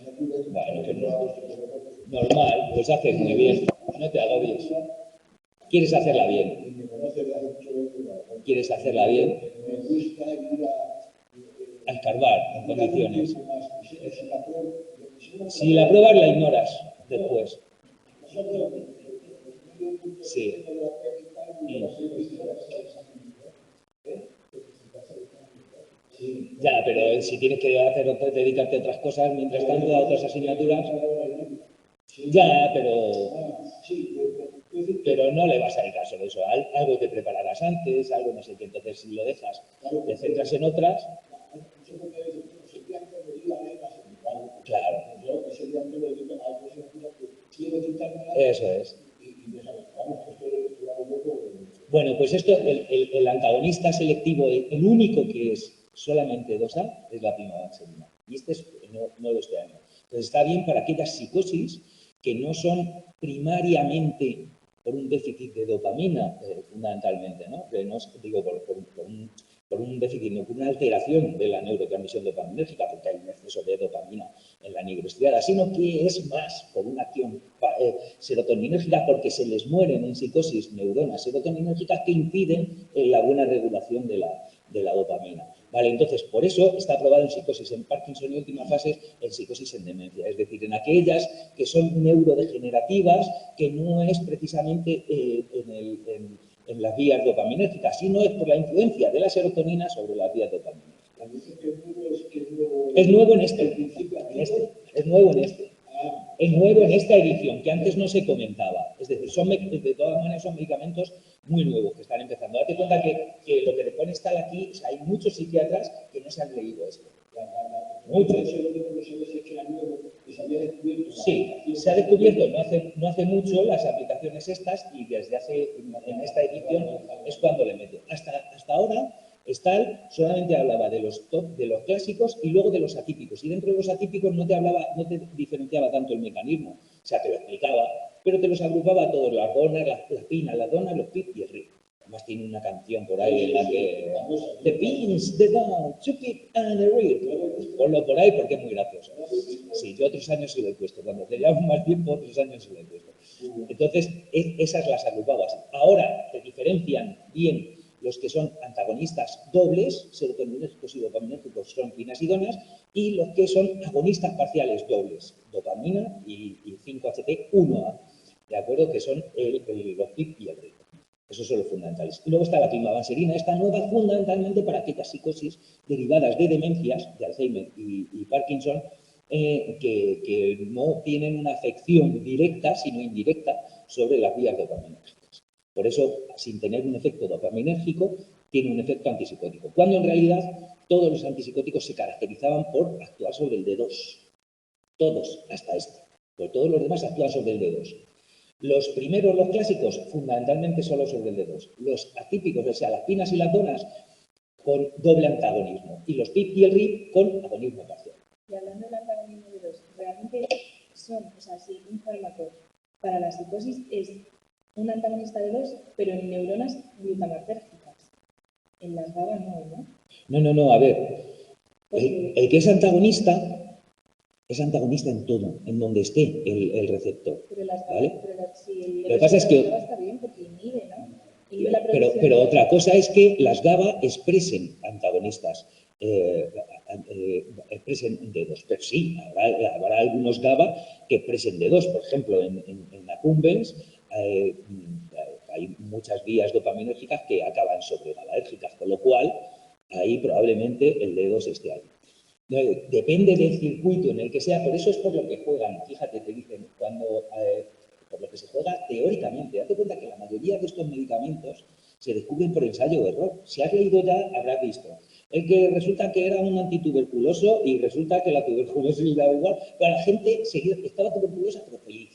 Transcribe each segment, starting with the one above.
Bueno, pues normal, pues haces muy bien, no te agobies. ¿Quieres hacerla bien? ¿Quieres hacerla bien? A escarbar en condiciones. Si la pruebas, la ignoras después. Sí. Ya, pero si tienes que dedicarte a otras cosas, mientras tanto a otras asignaturas, ya, pero no le vas a dedicar solo eso. Algo te prepararás antes, algo no sé qué. Entonces, si lo dejas, te centras en otras. Claro. Eso es. Bueno, pues esto, el antagonista selectivo, el único que es solamente 2A, es la pimavanserina. Y este es nuevo este año. Entonces está bien para aquellas psicosis que no son primariamente por un déficit de dopamina, fundamentalmente, ¿no? No digo por un déficit, no por una alteración de la neurotransmisión dopaminérgica, porque hay un exceso de dopamina en la nigrostriada, sino que es más por una acción serotoninérgica, porque se les mueren en psicosis neuronas serotoninérgicas que impiden la buena regulación de la dopamina. Vale, entonces, por eso está aprobado en psicosis en Parkinson y última fase en psicosis en demencia, es decir, en aquellas que son neurodegenerativas, que no es precisamente en las vías dopaminérgicas, sino es por la influencia de la serotonina sobre las vías dopaminérgicas. Es nuevo en este. Es nuevo en este. Es nuevo en esta edición, que antes no se comentaba. Es decir, de todas maneras son medicamentos muy nuevos que están empezando. Date cuenta que lo que te pone tal aquí, o sea, hay muchos psiquiatras que no se han leído esto. Muchos. Sí, se ha descubierto no hace mucho las aplicaciones estas y desde en esta edición es cuando le mete. Hasta ahora, Stahl solamente hablaba de los clásicos y luego de los atípicos. Y dentro de los atípicos no te diferenciaba tanto el mecanismo. O sea, te lo explicaba, pero te los agrupaba todos, las donas, las pinas, las donas, los pits y el RIP. Además tiene una canción por ahí en la que The pins, the down, two pit and the RIP. Ponlo por ahí porque es muy gracioso. Sí, yo 3 años sí lo he puesto. Cuando te llamo más tiempo, 3 años sí lo he puesto. Entonces, esas las agrupabas. Ahora te diferencian bien los que son antagonistas dobles, serotoninérgicos y dopaminérgicos, son pinas y donas, y los que son agonistas parciales dobles, dopamina y 5-HT1A, ¿de acuerdo? Que son los PIP y el RIP. Esos son los fundamentales. Y luego está la pimavanserina, esta nueva fundamentalmente para aquellas psicosis derivadas de demencias, de Alzheimer y Parkinson, que no tienen una afección directa, sino indirecta, sobre las vías dopaminérgicas. Por eso, sin tener un efecto dopaminérgico, tiene un efecto antipsicótico. Cuando en realidad todos los antipsicóticos se caracterizaban por actuar sobre el D2. Todos, hasta este. Pero todos los demás actúan sobre el D2. Los primeros, los clásicos, fundamentalmente solo sobre el D2. Los atípicos, o sea, las pinas y las donas, con doble antagonismo. Y los PIP y el RIP con agonismo parcial. Y hablando del antagonismo D2, realmente son, o sea, si un fármaco para la psicosis es un antagonista de 2, pero en neuronas glutamatérgicas. En las GABA no, a ver. El que es antagonista en todo, en donde esté el receptor. Pero las GABA, ¿vale? si lo que pasa es que está bien porque inhibe, ¿no? Pero otra cosa es que las GABA expresen antagonistas, expresen D2. Pero sí, habrá algunos GABA que expresen D2. Por ejemplo, en la Cumbens hay muchas vías dopaminérgicas que acaban sobre GABAérgicas, con lo cual ahí probablemente el D2 esté ahí. Depende del circuito en el que sea, por eso es por lo que juegan. Fíjate, te dicen, por lo que se juega teóricamente. Date cuenta que la mayoría de estos medicamentos se descubren por ensayo o error. Si has leído ya, habrás visto. El que resulta que era un antituberculoso y resulta que la tuberculosis le daba igual, pero la gente estaba tuberculosa pero feliz.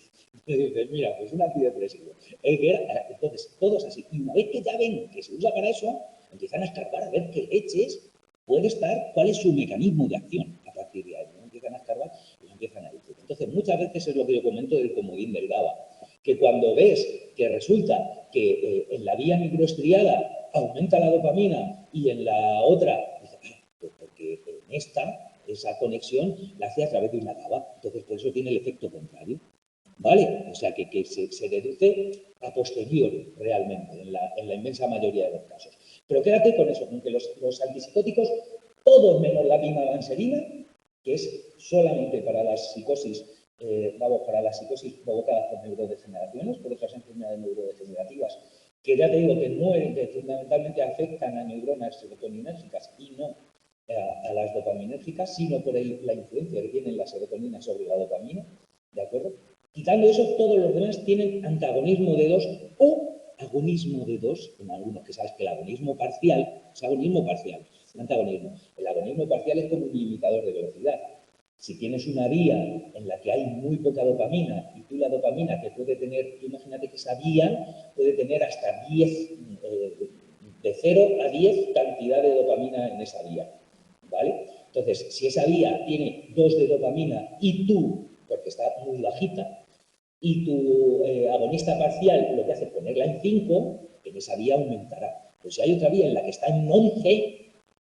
Y dices, mira, pues un antidepresivo. Entonces, todos así. Y una vez que ya ven que se usa para eso, empiezan a escarbar a ver qué leches puede estar, cuál es su mecanismo de acción a partir de ahí. ¿No? Empiezan a escarbar y empiezan a decir. Entonces, muchas veces es lo que yo comento del comodín del GABA, que cuando ves que resulta que en la vía microestriada aumenta la dopamina y en la otra, dices, pues porque en esta esa conexión la hace a través de una GABA. Entonces, por eso tiene el efecto contrario. ¿Vale? O sea, que se deduce a posteriori realmente, en la inmensa mayoría de los casos. Pero quédate con eso, con que los antipsicóticos, todos menos la pimavanserina, que es solamente para las psicosis, para las psicosis provocadas por neurodegeneraciones, por otras enfermedades neurodegenerativas, que ya te digo que no que fundamentalmente afectan a neuronas serotoninérgicas y no a las dopaminérgicas, sino por la influencia que tienen la serotonina sobre la dopamina, ¿de acuerdo? Quitando eso, todos los demás tienen antagonismo de 2 o agonismo de 2, en algunos, que sabes que el agonismo parcial es agonismo parcial, un antagonismo. El agonismo parcial es como un limitador de velocidad. Si tienes una vía en la que hay muy poca dopamina y tú la dopamina que puede tener, imagínate que esa vía puede tener hasta 10, de 0 a 10 cantidad de dopamina en esa vía, ¿vale? Entonces, si esa vía tiene 2 de dopamina y tú, porque está muy bajita, y tu agonista parcial lo que hace es ponerla en 5, en esa vía aumentará. Pero si hay otra vía en la que está en 11,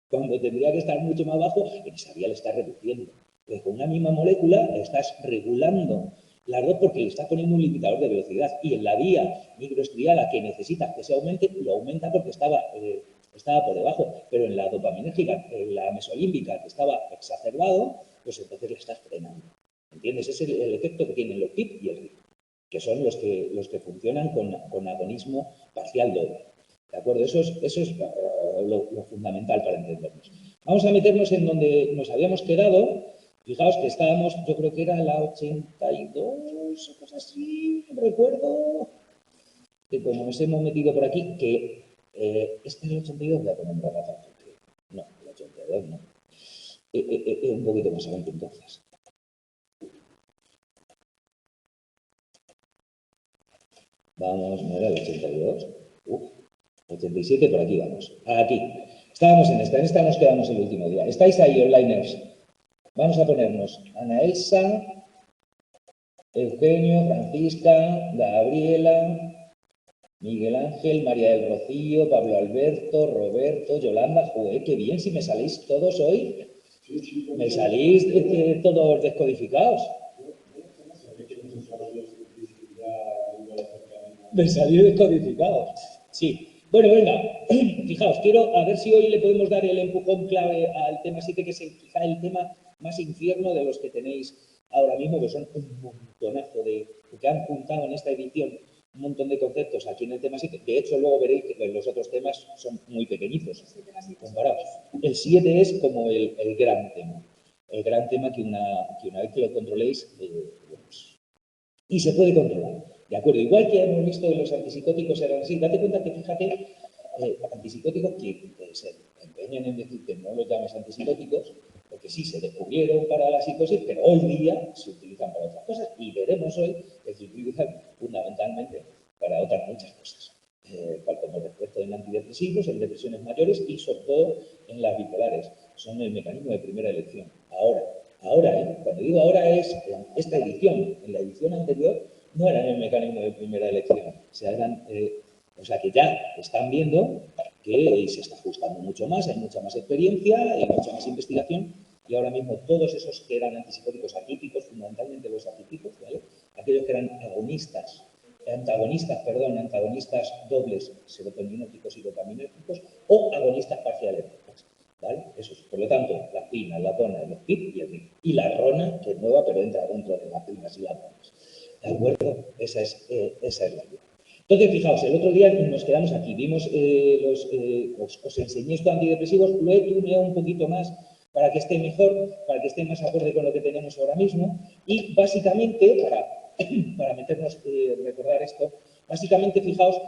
cuando tendría que estar mucho más bajo, en esa vía le está reduciendo. Entonces, con una misma molécula estás regulando las dos porque le estás poniendo un limitador de velocidad. Y en la vía microestriada que necesitas que se aumente, lo aumenta porque estaba por debajo. Pero en la dopaminérgica, en la mesolímbica, que estaba exacerbado, pues entonces le estás frenando. ¿Entiendes? Ese es el efecto que tienen los PIP y el RIP, que son los que funcionan con agonismo parcial doble. ¿De acuerdo? Eso es lo fundamental para entendernos. Vamos a meternos en donde nos habíamos quedado. Fijaos que estábamos, yo creo que era la 82 o cosas así, no recuerdo. Que como nos hemos metido por aquí, que este es el 82, voy a poner la gafa. No, el 82 no. Es un poquito más adelante entonces. Vamos, no era el 82. 87, por aquí vamos. Aquí. Estábamos en esta nos quedamos el último día. ¿Estáis ahí, onliners? Vamos a ponernos Ana Elsa, Eugenio, Francisca, Gabriela, Miguel Ángel, María del Rocío, Pablo Alberto, Roberto, Yolanda. Joder, qué bien, si me salís todos hoy. Me salís todos descodificados. Me salí descodificado. Sí. Bueno, venga, fijaos, quiero a ver si hoy le podemos dar el empujón clave al tema 7, que es quizá el tema más infierno de los que tenéis ahora mismo, que son un montonazo que han juntado en esta edición un montón de conceptos aquí en el tema 7. De hecho, luego veréis que los otros temas son muy pequeñitos comparados. El 7 es como el gran tema. El gran tema que una vez que lo controléis, pues, y se puede controlar. ¿De acuerdo? Igual que hemos visto que los antipsicóticos eran así. Date cuenta que, fíjate, antipsicóticos que se empeñan en decir que no los llames antipsicóticos, porque sí, se descubrieron para la psicosis, pero hoy día se utilizan para otras cosas y veremos hoy que se utilizan fundamentalmente para otras muchas cosas. Como refuerzo en antidepresivos, en depresiones mayores y sobre todo en las bipolares. Son el mecanismo de primera elección. Ahora, cuando digo ahora es en esta edición. En la edición anterior no eran el mecanismo de primera elección. O sea que ya están viendo que se está ajustando mucho más, hay mucha más experiencia, hay mucha más investigación y ahora mismo todos esos que eran antipsicóticos atípicos, fundamentalmente los atípicos, ¿vale? Aquellos que eran antagonistas dobles serotoninérgicos y dopaminérgicos o agonistas parciales. ¿Vale? Eso es. Por lo tanto, las pinas, la zona, los PIP y el RIP. Y la RONA, que es nueva, pero entra dentro de las pinas y las zonas. ¿De acuerdo? Esa es la idea. Entonces, fijaos, el otro día nos quedamos aquí. Vimos os enseñé estos antidepresivos, lo he tuneado un poquito más para que esté mejor, para que esté más acorde con lo que tenemos ahora mismo. Y básicamente, para meternos, recordar esto, básicamente, fijaos,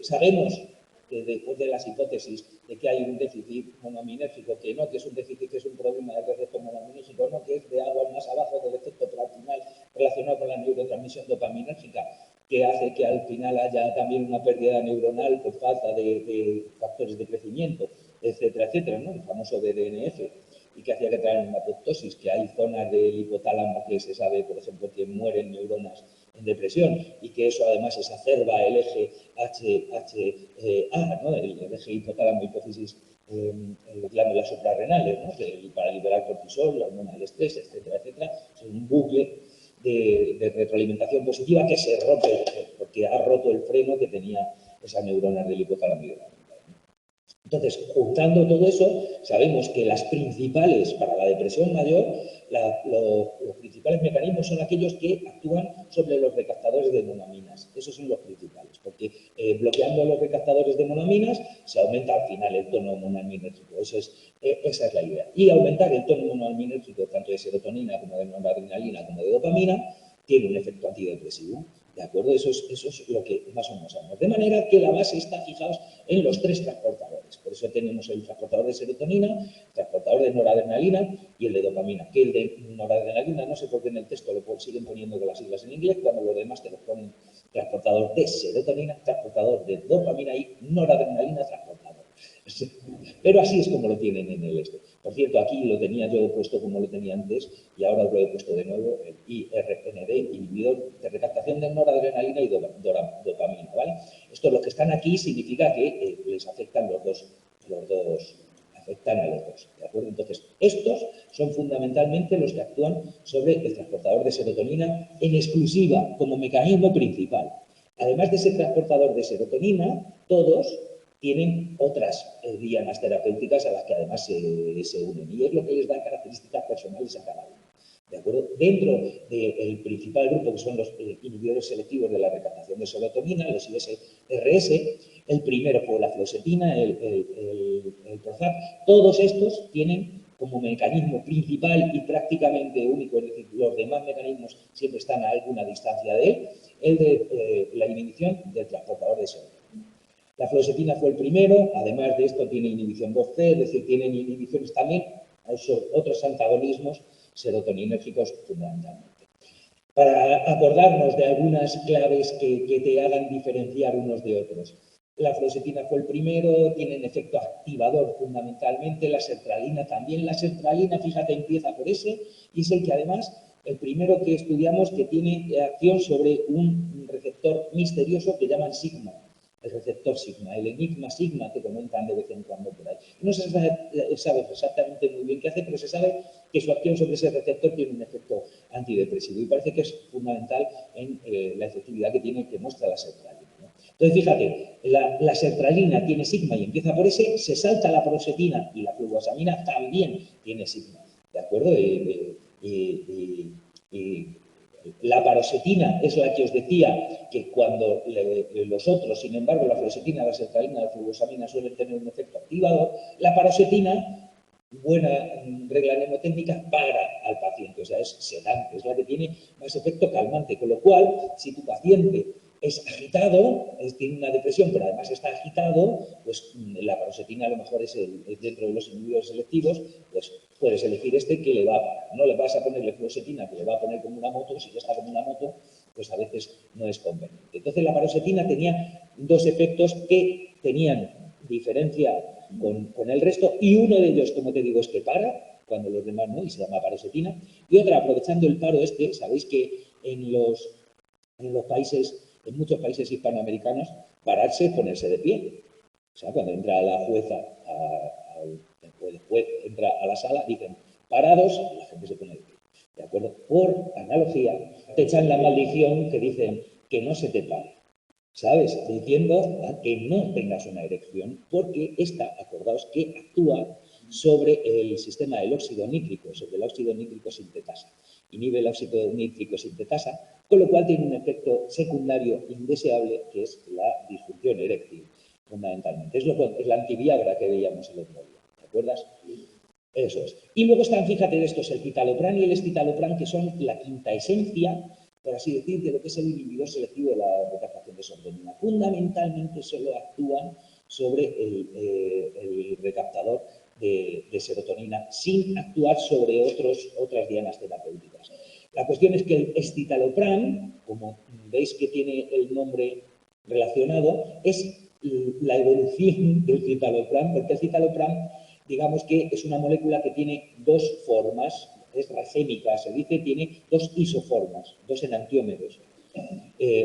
sabemos que después de las hipótesis de que hay un déficit monoaminérgico, que no, que es un déficit, que es un problema del reflejo monoaminérgico, no, que es de agua más abajo del efecto platinal relacionado con la neurotransmisión dopaminérgica, que hace que al final haya también una pérdida neuronal por falta de factores de crecimiento, etcétera, etcétera, ¿no? El famoso BDNF, y que hacía que traer una apoptosis, que hay zonas del hipotálamo que se sabe, por ejemplo, que mueren neuronas en depresión y que eso además exacerba el eje HA, ¿no? El eje hipotálamo hipófisis glándulas suprarrenales, ¿no? Para liberar cortisol, la hormona del estrés, etcétera, etcétera. Es un bucle de retroalimentación positiva que se rompe porque ha roto el freno que tenía esas neuronas del hipotálamo y de la amígdala. Entonces, juntando todo eso, sabemos que las principales, para la depresión mayor, los principales mecanismos son aquellos que actúan sobre los recaptadores de monaminas. Esos son los principales, porque bloqueando los recaptadores de monaminas se aumenta al final el tono monoaminérgico. Esa es la idea. Y aumentar el tono monoaminérgico tanto de serotonina como de noradrenalina como de dopamina tiene un efecto antidepresivo. ¿De acuerdo? Eso es lo que más o menos sabemos. De manera que la base está fijada en los tres transportadores. Por eso tenemos el transportador de serotonina, el transportador de noradrenalina y el de dopamina. Que el de noradrenalina, no sé por qué en el texto lo siguen poniendo con las siglas en inglés, cuando los demás te lo ponen transportador de serotonina, transportador de dopamina y noradrenalina, transportador. Pero así es como lo tienen en el este. Por cierto, aquí lo tenía yo puesto como lo tenía antes y ahora os lo he puesto de nuevo, el IRND, inhibidor de recaptación de noradrenalina y dopamina, ¿vale? Esto, los que están aquí, significa que les afectan los dos, afectan a los dos, ¿de acuerdo? Entonces, estos son fundamentalmente los que actúan sobre el transportador de serotonina en exclusiva, como mecanismo principal. Además de ese transportador de serotonina, todos tienen otras dianas terapéuticas a las que además se unen, y es lo que les da características personales a cada uno. ¿De acuerdo? Dentro del principal grupo, que son los inhibidores selectivos de la recaptación de serotonina, los ISRS, el primero fue la fluoxetina, el Prozac, todos estos tienen como mecanismo principal y prácticamente único, es decir, los demás mecanismos siempre están a alguna distancia de él, el de la inhibición del transportador de serotonina. La fluoxetina fue el primero, además de esto tiene inhibición 2C, es decir, tienen inhibiciones también a esos otros antagonismos serotoninérgicos fundamentalmente. Para acordarnos de algunas claves que te hagan diferenciar unos de otros. La fluoxetina fue el primero, tienen efecto activador fundamentalmente, la sertralina también. La sertralina, fíjate, empieza por ese y es el que además, el primero que estudiamos que tiene acción sobre un receptor misterioso que llaman sigma. El receptor sigma, el enigma sigma que comentan de vez en cuando por ahí. No se sabe exactamente muy bien qué hace, pero se sabe que su acción sobre ese receptor tiene un efecto antidepresivo y parece que es fundamental en la efectividad que tiene, que muestra la sertralina, ¿no? Entonces, fíjate, la sertralina tiene sigma y empieza por ese, se salta la paroxetina y la fluvoxamina también tiene sigma, ¿de acuerdo? La paroxetina es la que os decía que cuando los otros, sin embargo, la fluoxetina, la sertralina, la fluvoxamina suelen tener un efecto activador, la paroxetina, buena regla mnemotécnica, para al paciente, o sea, es sedante, es la que tiene más efecto calmante, con lo cual, si tu paciente es agitado, tiene una depresión, pero además está agitado, pues la paroxetina a lo mejor es dentro de los inhibidores selectivos, pues puedes elegir este que le va a parar. No le vas a ponerle fluoxetina que le va a poner como una moto, si ya está como una moto, pues a veces no es conveniente. Entonces la paroxetina tenía dos efectos que tenían diferencia con el resto, y uno de ellos, como te digo, es que para, cuando los demás no, y se llama paroxetina, y otra, aprovechando el paro este, sabéis que en los países, en muchos países hispanoamericanos, pararse es ponerse de pie. O sea, cuando entra la jueza, el juez entra a la sala, dicen parados, la gente se pone de pie. ¿De acuerdo? Por analogía, te echan la maldición que dicen que no se te pare. ¿Sabes? Diciendo que no tengas una erección, porque esta, acordaos, que actúa sobre el sistema del óxido nítrico, sobre el óxido nítrico sintetasa. Inhibe el óxido nítrico sintetasa, con lo cual tiene un efecto secundario indeseable, que es la disfunción eréctil, fundamentalmente. Es la antiviagra que veíamos el otro día. ¿Te acuerdas? Eso es. Y luego están, fíjate, estos, el citalopram y el escitalopram, que son la quinta esencia, por así decir, de lo que es el inhibidor selectivo de la recaptación de serotonina. Fundamentalmente solo actúan sobre el recaptador de serotonina, sin actuar sobre otras dianas terapéuticas. La cuestión es que el escitalopram, como veis que tiene el nombre relacionado, es la evolución del citalopram, porque el citalopram, digamos que es una molécula que tiene dos formas, es racémica, se dice, tiene dos isoformas, dos enantiómeros.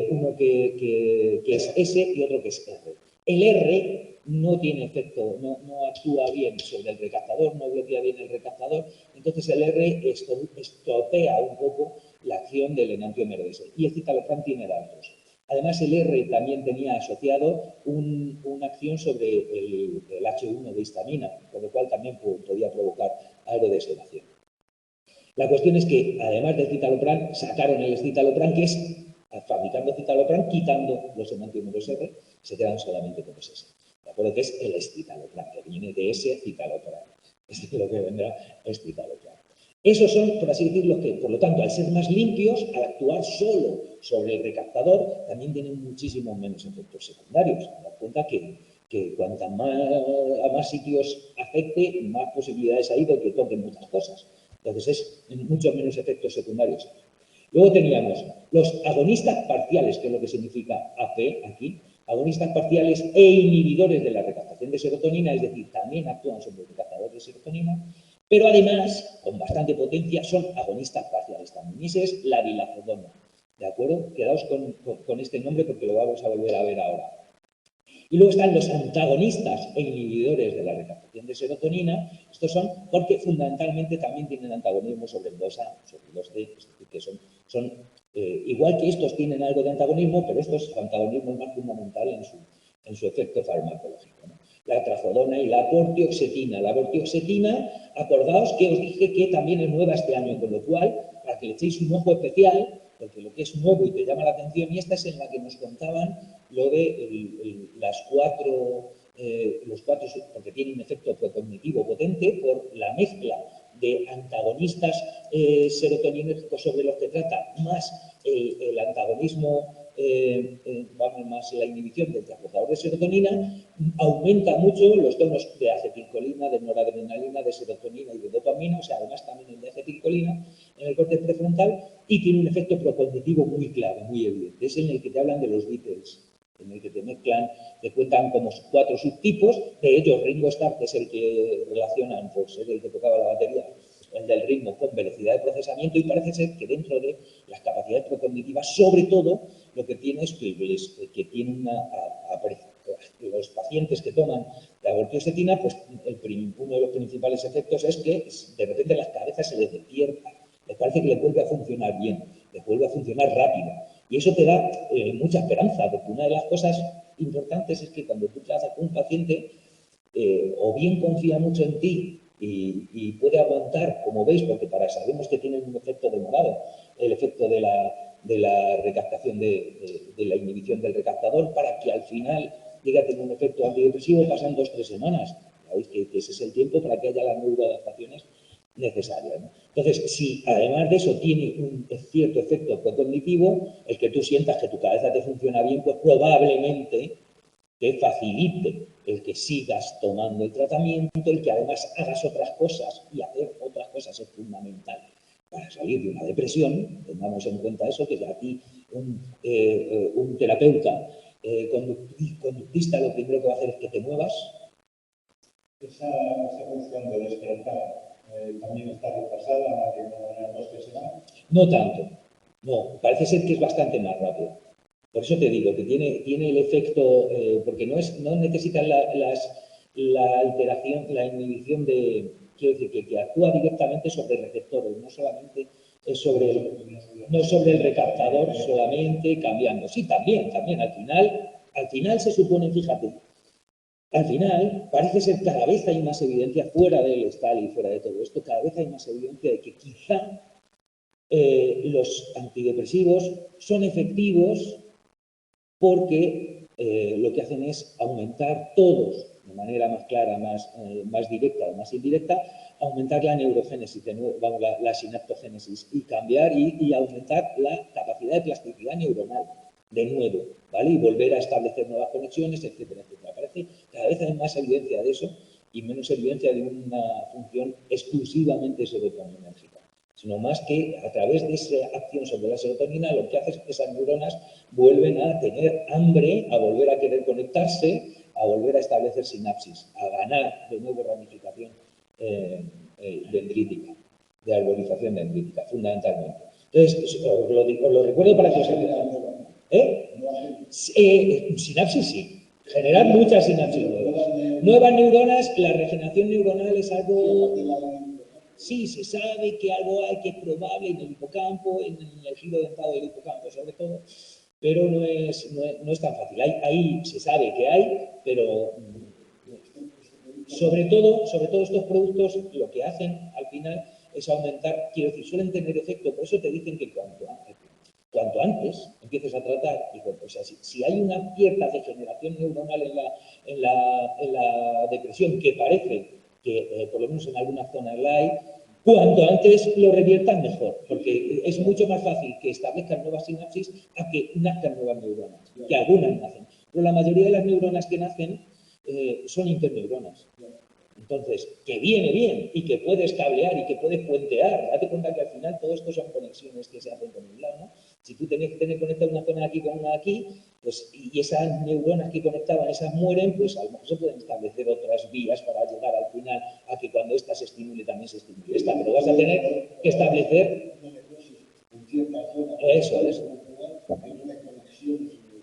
Uno que es S y otro que es R. El R no tiene efecto, no actúa bien sobre el recaptador, no bloquea bien el recaptador, entonces el R estropea un poco la acción del enantiomer S. Y el citalopram tiene datos. Además, el R también tenía asociado una acción sobre el H1 de histamina, con lo cual también podía provocar algo de sedación. La cuestión es que, además del citalopram, sacaron el escitalopram, que es fabricando citalopram, quitando los enantiómeros R, se quedan solamente con ese. ¿De acuerdo? Que es el escitalopram, que viene de ese citalopram. Es lo que vendrá escitalopram. Esos son, por así decirlo, que, por lo tanto, al ser más limpios, al actuar solo sobre el recaptador, también tienen muchísimo menos efectos secundarios. Me das cuenta que cuanto a más sitios afecte, más posibilidades hay de que toquen muchas cosas. Entonces, es mucho menos efectos secundarios. Luego teníamos los agonistas parciales, que es lo que significa AP aquí, agonistas parciales e inhibidores de la recaptación de serotonina, es decir, también actúan sobre el recaptador de serotonina, pero además, con bastante potencia, son agonistas parciales también. Y ese es la dilazodona. ¿De acuerdo? Quedaos con este nombre porque lo vamos a volver a ver ahora. Y luego están los antagonistas e inhibidores de la recaptación de serotonina. Estos son porque fundamentalmente también tienen antagonismo sobre el 2A, sobre el 2D, es decir, que son igual que estos tienen algo de antagonismo, pero su antagonismo es más fundamental en su efecto farmacológico, ¿no? La trazodona y la vortioxetina. La vortioxetina, acordaos que os dije que también es nueva este año, con lo cual, para que le echéis un ojo especial, porque lo que es nuevo y te llama la atención, y esta es en la que nos contaban lo de los cuatro, porque tiene un efecto cognitivo potente por la mezcla de antagonistas serotoninérgicos sobre los que trata, más el antagonismo, más la inhibición del transportador de serotonina, aumenta mucho los tonos de acetilcolina, de noradrenalina, de serotonina y de dopamina, o sea, además también el de acetilcolina en el córtex prefrontal, y tiene un efecto procognitivo muy claro, muy evidente. Es en el que te hablan de los Beatles, en el que te mezclan, te cuentan como 4 subtipos, de ellos Ringo Starr, que es el que relacionan, pues es el que tocaba la batería, el del ritmo con velocidad de procesamiento, y parece ser que dentro de las capacidades procognitivas, sobre todo, lo que tiene es que tienen los pacientes que toman la vortioxetina, pues uno de los principales efectos es que de repente las cabezas se les despierta, les parece que les vuelve a funcionar bien, les vuelve a funcionar rápido. Y eso te da mucha esperanza, porque una de las cosas importantes es que cuando tú tratas con un paciente, o bien confía mucho en ti y puede aguantar, como veis, porque sabemos que tiene un efecto demorado, el efecto de la recaptación, de la inhibición del recaptador, para que al final llegue a tener un efecto antidepresivo, pasan 2 o 3 semanas. Sabéis que ese es el tiempo para que haya las neuroadaptaciones necesarias, ¿no? Entonces, si además de eso tiene un cierto efecto cognitivo, el que tú sientas que tu cabeza te funciona bien, pues probablemente te facilite el que sigas tomando el tratamiento, el que además hagas otras cosas, y hacer otras cosas es fundamental para salir de una depresión. Tengamos en cuenta eso, que aquí un terapeuta conductista lo primero que va a hacer es que te muevas. Esa función de despertar también está retrasada de una manera profesional. No tanto, no, parece ser que es bastante más rápido. Por eso te digo que tiene el efecto, porque no necesita la alteración, la inhibición quiero decir, que actúa directamente sobre receptores, no solamente sobre el recaptador, solamente cambiando. Sí, también, al final se supone, fíjate, al final parece ser cada vez hay más evidencia fuera del Estal y fuera de todo esto, cada vez hay más evidencia de que quizá los antidepresivos son efectivos porque lo que hacen es aumentar todos, de manera más clara, más directa o más indirecta, aumentar la neurogénesis, la sinaptogénesis, y cambiar y aumentar la capacidad de plasticidad neuronal, de nuevo, ¿vale? Y volver a establecer nuevas conexiones, etcétera, etcétera. Parece cada vez hay más evidencia de eso y menos evidencia de una función exclusivamente serotoninérgica, sino más que a través de esa acción sobre la serotonina lo que hace es que esas neuronas vuelven a tener hambre, a volver a querer conectarse, a volver a establecer sinapsis, a ganar de nuevo ramificación dendrítica, de arborización dendrítica, fundamentalmente. Entonces, os lo recuerdo para que os sinapsis sí. Generar muchas sinapsis nuevas. Nuevas neuronas, la regeneración neuronal es algo... Sí, se sabe que algo hay que es probable en el hipocampo, en el giro dentado del hipocampo sobre todo, pero no es tan fácil. Ahí se sabe que hay, pero sobre todo estos productos lo que hacen al final es aumentar, quiero decir, suelen tener efecto, por eso te dicen que cuanto antes empieces a tratar, o sea, si hay una cierta degeneración neuronal en la depresión, que parece que por lo menos en algunas zonas la hay, cuanto antes lo reviertan mejor, porque es mucho más fácil que establezcan nuevas sinapsis a que nazcan nuevas neuronas, que algunas nacen. Pero la mayoría de las neuronas que nacen son interneuronas. Entonces, que viene bien y que puedes cablear y que puedes puentear. Date cuenta que al final todo esto son conexiones que se hacen con un lado, ¿no? Si tú tenías que tener conectada una zona aquí con una aquí, pues, y esas neuronas que conectaban, esas mueren, pues a lo mejor se pueden establecer otras vías para llegar al final a que cuando esta se estimule también se estimule esta, pero vas a tener que establecer...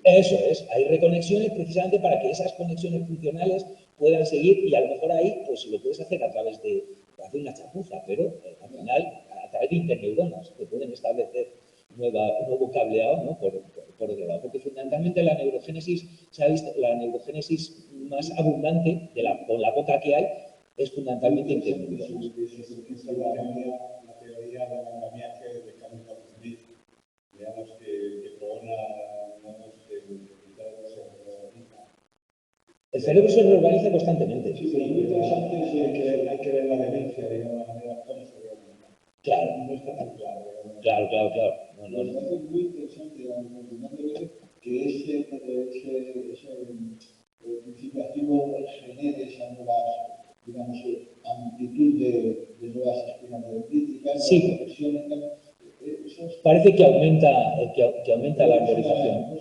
Eso es, hay reconexiones precisamente para que esas conexiones funcionales puedan seguir y a lo mejor ahí pues lo puedes hacer a través de una chapuza, pero al final a través de interneuronas que pueden establecer nuevo cableado, ¿no? por otro lado, porque fundamentalmente la neurogénesis, se ha visto, la neurogénesis más abundante con la poca que hay es fundamentalmente interneuronas. La teoría del andamiaje de Camille Smith, digamos que probona el cerebro se reorganiza constantemente. Sí, pero muy interesante es que hay que ver la demencia, digamos, la manera como se reorganiza. Claro. No está tan claro. Claro. No. Me parece muy interesante, digamos, que ese principio activo genere esa nueva, digamos, amplitud de nuevas espinas dendríticas, sí. conexiones. Parece que aumenta la arborización.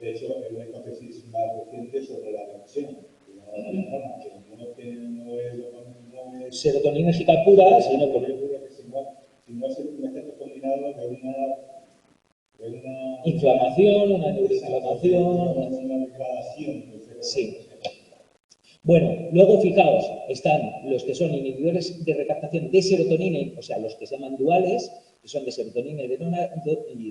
De hecho, es una hipótesis más reciente sobre la conexión. Que no es serotoninérgica pura, sino por sino es un efecto combinado de una inflamación, una neuroinflamación, una degradación. Sí. Bueno, luego fijaos, están los que son inhibidores de recaptación de serotonina, o sea, los que se llaman duales, que son de serotonina y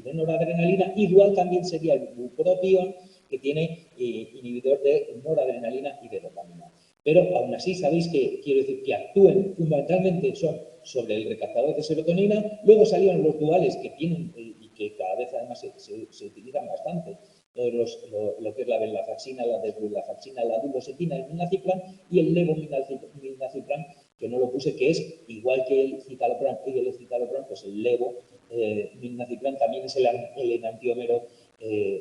de noradrenalina, y dual también sería el bupropión, que tiene inhibidor de noradrenalina y de dopamina. Pero aún así sabéis que, quiero decir, que actúen fundamentalmente son sobre el recaptador de serotonina, luego salieron los duales que tienen y que cada vez además se utilizan bastante, lo que es la venlafaxina, la desvenlafaxina, la duloxetina, el milnacipran y el levomilnacipran, que no lo puse, que es igual que el citalopram y el escitalopram, pues el levomilnacipran también es el enantiómero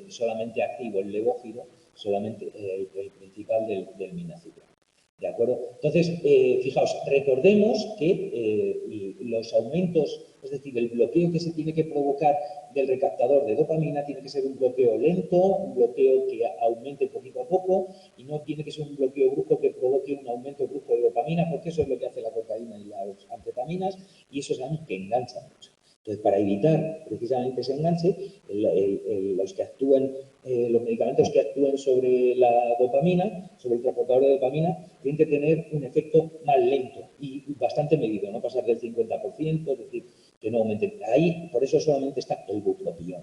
solamente activo, el levógiro, solamente el principal del milnacipran. ¿De acuerdo? Entonces, fijaos, recordemos que los aumentos, es decir, el bloqueo que se tiene que provocar del recaptador de dopamina tiene que ser un bloqueo lento, un bloqueo que aumente poquito a poco y no tiene que ser un bloqueo brusco que provoque un aumento brusco de dopamina, porque eso es lo que hace la cocaína y las anfetaminas y eso es algo que engancha mucho. Entonces, para evitar precisamente ese enganche, los medicamentos que actúen sobre la dopamina, sobre el transportador de dopamina, tienen que tener un efecto más lento y bastante medido, no pasar del 50%, es decir, que no aumente. Ahí, por eso solamente está el bupropión,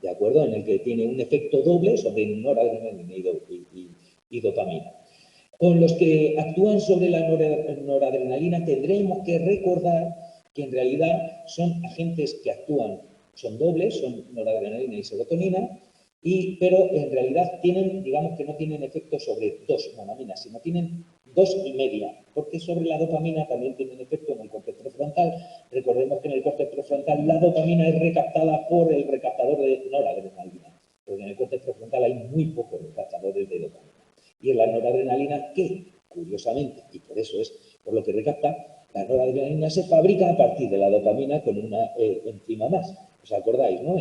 ¿de acuerdo? En el que tiene un efecto doble sobre noradrenalina y dopamina. Con los que actúan sobre la noradrenalina tendremos que recordar que en realidad son agentes que actúan, son dobles, son noradrenalina y serotonina, pero en realidad digamos que no tienen efecto sobre dos monaminas, sino tienen 2,5, porque sobre la dopamina también tienen efecto en el córtex prefrontal. Recordemos que en el córtex prefrontal la dopamina es recaptada por el recaptador de noradrenalina, porque en el córtex prefrontal hay muy pocos recaptadores de dopamina. Y en la noradrenalina, que curiosamente, y por eso es por lo que recapta, la noradrenalina se fabrica a partir de la dopamina con una enzima más. ¿Os acordáis, no?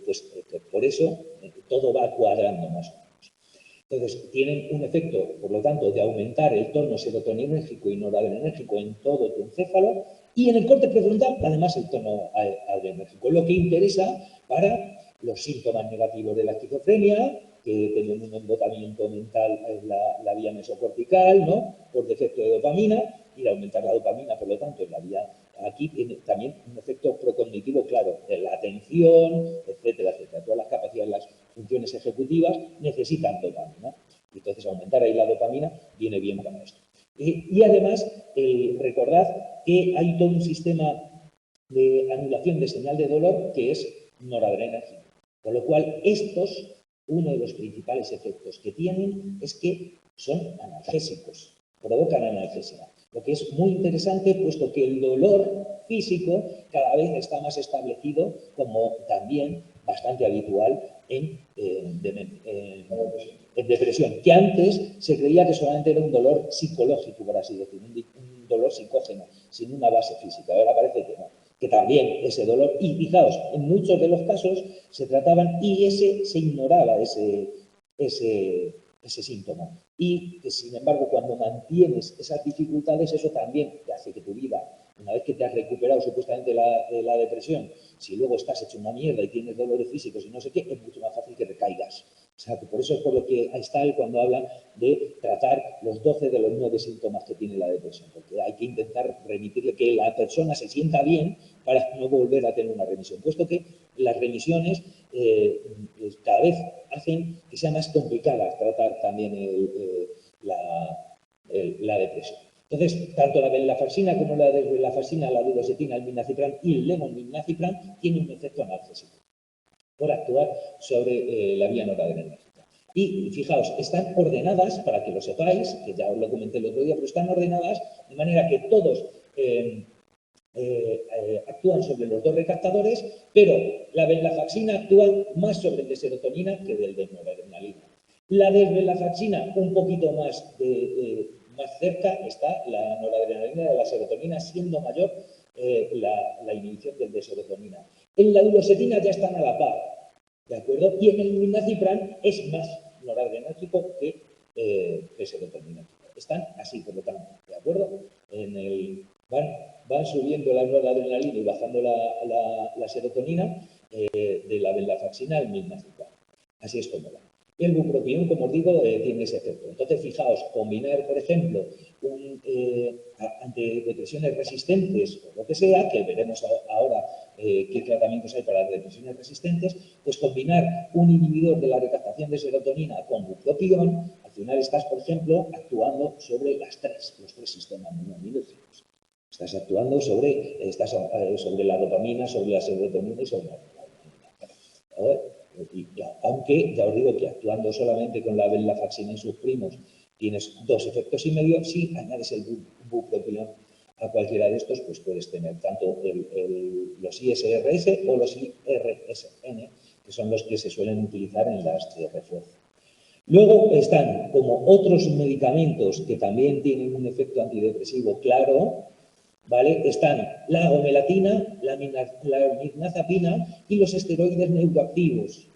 Pues por eso todo va cuadrando más o menos. Entonces, tienen un efecto, por lo tanto, de aumentar el tono serotoninérgico y noradrenérgico en todo tu encéfalo y en el córtex prefrontal, además, el tono adrenérgico. Lo que interesa para los síntomas negativos de la esquizofrenia, que tienen un embotamiento mental en la vía mesocortical, ¿no? Por defecto de dopamina, y de aumentar la dopamina, por lo tanto, en la vía, aquí tiene también un efecto procognitivo claro, de la atención, etcétera, etcétera. Todas las capacidades, las funciones ejecutivas necesitan dopamina. Entonces, aumentar ahí la dopamina viene bien para esto. Y además, recordad que hay todo un sistema de anulación de señal de dolor que es noradrenérgico. Con lo cual, estos, uno de los principales efectos que tienen es que son analgésicos, provocan analgesia. Lo que es muy interesante, puesto que el dolor físico cada vez está más establecido como también bastante habitual en depresión, que antes se creía que solamente era un dolor psicológico, por así decirlo, un dolor psicógeno, sin una base física. Ahora parece que no, que también ese dolor, y fijaos, en muchos de los casos se trataban y se ignoraba ese síntoma. Y que, sin embargo, cuando mantienes esas dificultades, eso también te hace que tu vida, una vez que te has recuperado supuestamente de la depresión, si luego estás hecho una mierda y tienes dolores físicos y no sé qué, es mucho más fácil que recaigas. O sea, que por eso es por lo que está él cuando habla de tratar los 12 de los 9 síntomas que tiene la depresión, porque hay que intentar remitirle que la persona se sienta bien para no volver a tener una remisión, puesto que las remisiones cada vez hacen que sea más complicada tratar también la depresión. Entonces, tanto la venlafaxina como la desvenlafaxina, la duloxetina, el milnacipran y el levonormazepam tienen un efecto analgésico por actuar sobre la vía noradrenérgica. Y fijaos, están ordenadas, para que lo sepáis, que ya os lo comenté el otro día, pero están ordenadas de manera que todos actúan sobre los dos recaptadores, pero la venlafaxina actúa más sobre el de serotonina que del de noradrenalina. La desvenlafaxina un poquito más, más cerca está la noradrenalina de la serotonina, siendo mayor la inhibición del de serotonina. En la duloxetina ya están a la par, ¿de acuerdo? Y en el milnacipran es más noradrenérgico que serotonina. Están así, por lo tanto, ¿de acuerdo? Van subiendo la noradrenalina y bajando la serotonina de la venlafaxina al milnacipran. Así es como va. El bupropión, como os digo, tiene ese efecto. Entonces, fijaos, combinar, por ejemplo, ante depresiones resistentes o lo que sea, que veremos ahora qué tratamientos hay para las depresiones resistentes, pues combinar un inhibidor de la recaptación de serotonina con bupropión, al final estás, por ejemplo, actuando sobre los tres sistemas monoamilérgicos. Estás actuando sobre la dopamina, sobre la serotonina y sobre la dopamina. Aunque ya os digo que actuando solamente con la venlafaxina y sus primos tienes 2 efectos y medio, si añades el bupropión a cualquiera de estos, pues puedes tener tanto los ISRS o los IRSN, que son los que se suelen utilizar en las de refuerzo. Luego están como otros medicamentos que también tienen un efecto antidepresivo claro, ¿vale? Están la agomelatina, la mirnazapina y los esteroides neuroactivos.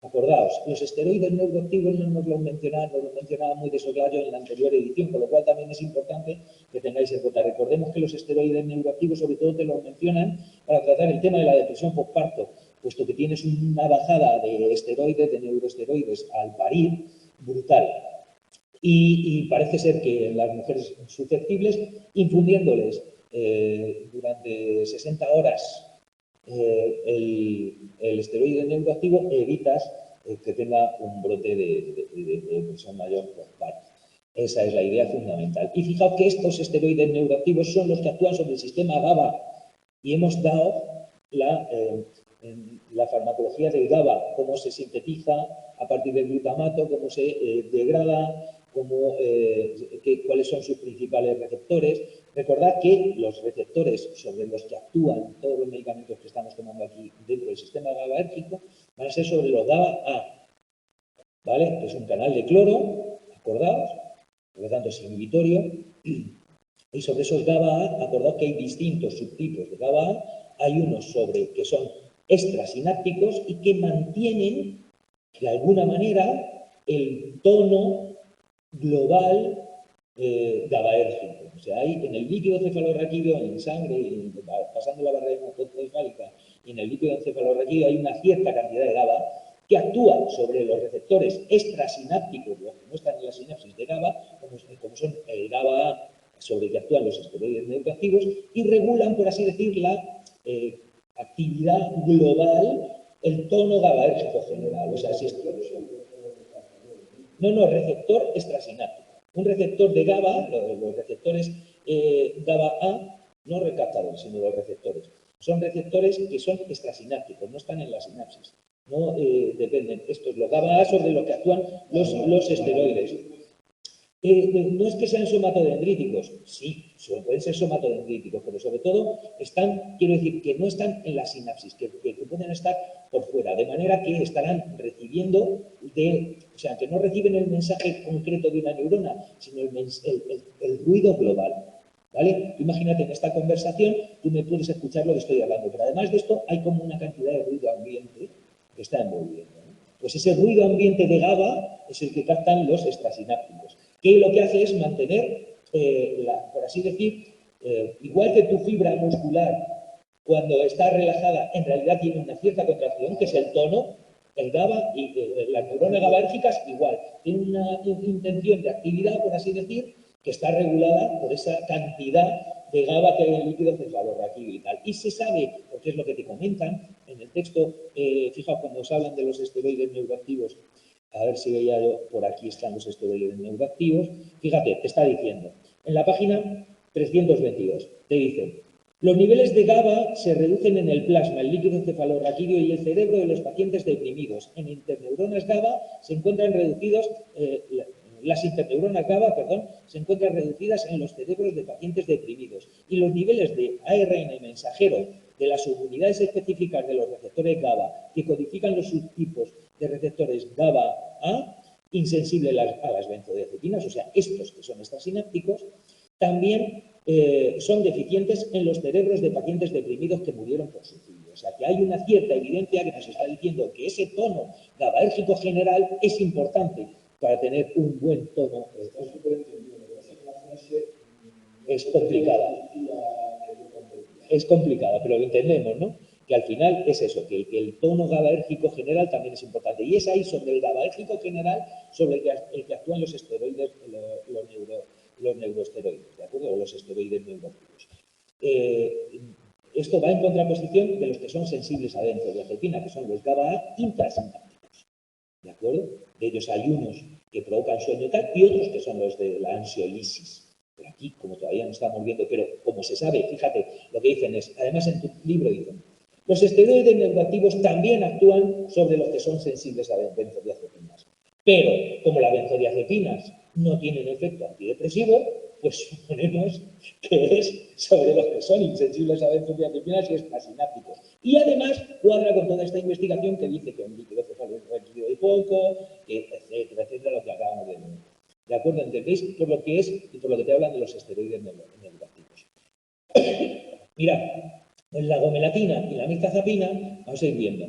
Acordaos, los esteroides neuroactivos no nos los mencionaba muy de soslayo en la anterior edición, con lo cual también es importante que tengáis en cuenta. Recordemos que los esteroides neuroactivos sobre todo te los mencionan para tratar el tema de la depresión postparto, puesto que tienes una bajada de esteroides, de neuroesteroides al parir brutal. Y parece ser que en las mujeres susceptibles, infundiéndoles durante 60 horas el esteroide neuroactivo, evitas que tenga un brote de depresión mayor postparto. Esa es la idea fundamental. Y fijaos que estos esteroides neuroactivos son los que actúan sobre el sistema GABA. Y hemos dado la farmacología del GABA, cómo se sintetiza a partir del glutamato, cómo se degrada, cuáles son sus principales receptores. Recordad que los receptores sobre los que actúan todos los medicamentos que estamos tomando aquí dentro del sistema GABAérgico van a ser sobre los GABA-A, ¿vale? Que es un canal de cloro, acordaos, por lo tanto es inhibitorio, y sobre esos GABA-A, acordaos que hay distintos subtipos de GABA-A, hay unos que son extrasinápticos y que mantienen, de alguna manera, el tono global GABAérgico. O sea, hay en el líquido cefalorraquídeo, en sangre, pasando la barrera hematoencefálica, y en el líquido encefalorraquídeo hay una cierta cantidad de GABA que actúa sobre los receptores extrasinápticos, los que no están en la sinapsis de GABA, como son el GABA-A, sobre el que actúan los esteroides neuroactivos, y regulan, por así decir, la actividad global, el tono GABAérgico general. O sea, si esto... No, receptor extrasináptico. Un receptor de GABA, los receptores GABA-A, no recaptadores, sino los receptores. Son receptores que son extrasinápticos, no están en la sinapsis. No dependen. Esto es lo GABA-A sobre lo que actúan los esteroides. No es que sean somatodendríticos, sí, pueden ser somatodendríticos, pero sobre todo están, quiero decir, que no están en la sinapsis, que pueden estar por fuera, de manera que estarán recibiendo o sea, que no reciben el mensaje concreto de una neurona, sino el ruido global. ¿Vale? Imagínate, en esta conversación tú me puedes escuchar lo que estoy hablando, pero además de esto hay como una cantidad de ruido ambiente que está envolviendo, ¿no? Pues ese ruido ambiente de GABA es el que captan los extrasinápticos, que lo que hace es mantener, por así decir, igual que tu fibra muscular cuando está relajada en realidad tiene una cierta contracción, que es el tono, el GABA y las neuronas GABAérgicas igual, tienen una intención de actividad, por así decir, que está regulada por esa cantidad de GABA que hay en el líquido cefalorraquídeo y tal. Y se sabe, porque es lo que te comentan en el texto, fijaos, cuando os hablan de los esteroides neuroactivos, a ver si veía yo, por aquí están los esteroides neuroactivos, fíjate, te está diciendo, en la página 322, te dicen, los niveles de GABA se reducen en el plasma, el líquido cefalorraquídeo y el cerebro de los pacientes deprimidos. En interneuronas GABA se encuentran reducidos... las interneuronas GABA, se encuentran reducidas en los cerebros de pacientes deprimidos y los niveles de ARN mensajero de las subunidades específicas de los receptores GABA que codifican los subtipos de receptores GABA-A insensibles a las benzodiazepinas, o sea, estos que son extrasinápticos, también son deficientes en los cerebros de pacientes deprimidos que murieron por suicidio. O sea, que hay una cierta evidencia que nos está diciendo que ese tono GABAérgico general es importante para tener un buen tono. Es complicada. Es complicada, pero lo entendemos, ¿no? Que al final es eso, que el tono GABAérgico general también es importante. Y es ahí sobre el GABAérgico general sobre el que actúan los esteroides, los neuroesteroides, ¿de acuerdo? O los esteroides neuroactivos. Esto va en contraposición de los que son sensibles a benzodiazepina, que son los GABA-A intrasinápticos. ¿De acuerdo? De ellos hay unos que provocan sueño tal y otros que son los de la ansiolisis. Pero aquí, como todavía no estamos viendo, pero como se sabe, fíjate, lo que dicen es, además en tu libro dicen, los esteroides neuroactivos también actúan sobre los que son sensibles a benzodiazepinas. Pero, como las benzodiazepinas no tienen efecto antidepresivo, pues suponemos que es sobre los que son insensibles a benzodiazepinas y extrasinápticos. Y además cuadra con toda esta investigación que dice que un líquido cefalorraquídeo hay poco, que etcétera, lo que acabamos de ver. ¿De acuerdo? ¿Entendéis? Por lo que es y por lo que te hablan de los esteroides neuroactivos. Mirad, la gomelatina y la mirtazapina, vamos a ir viendo.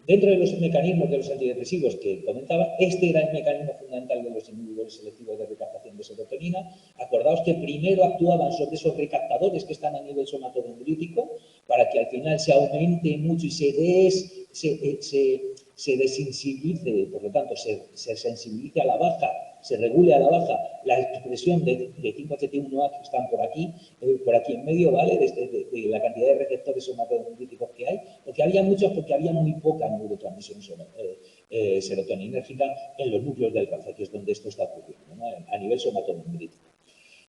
Dentro de los mecanismos de los antidepresivos que comentaba, este era el mecanismo fundamental de los inhibidores selectivos de recaptación de serotonina. Acordaos que primero actuaban sobre esos recaptadores que están a nivel somatodendrítico para que al final se aumente mucho y se desensibilice, por lo tanto, se sensibilice a la baja, se regule a la baja la expresión de 5-HT1A que están por aquí en medio, ¿vale? De la cantidad de receptores somatodendríticos que hay, porque había muchos, porque había muy poca neurotransmisión serotoninérgica en los núcleos del cáncer, que es donde esto está ocurriendo, ¿no? A nivel somatodendrítico.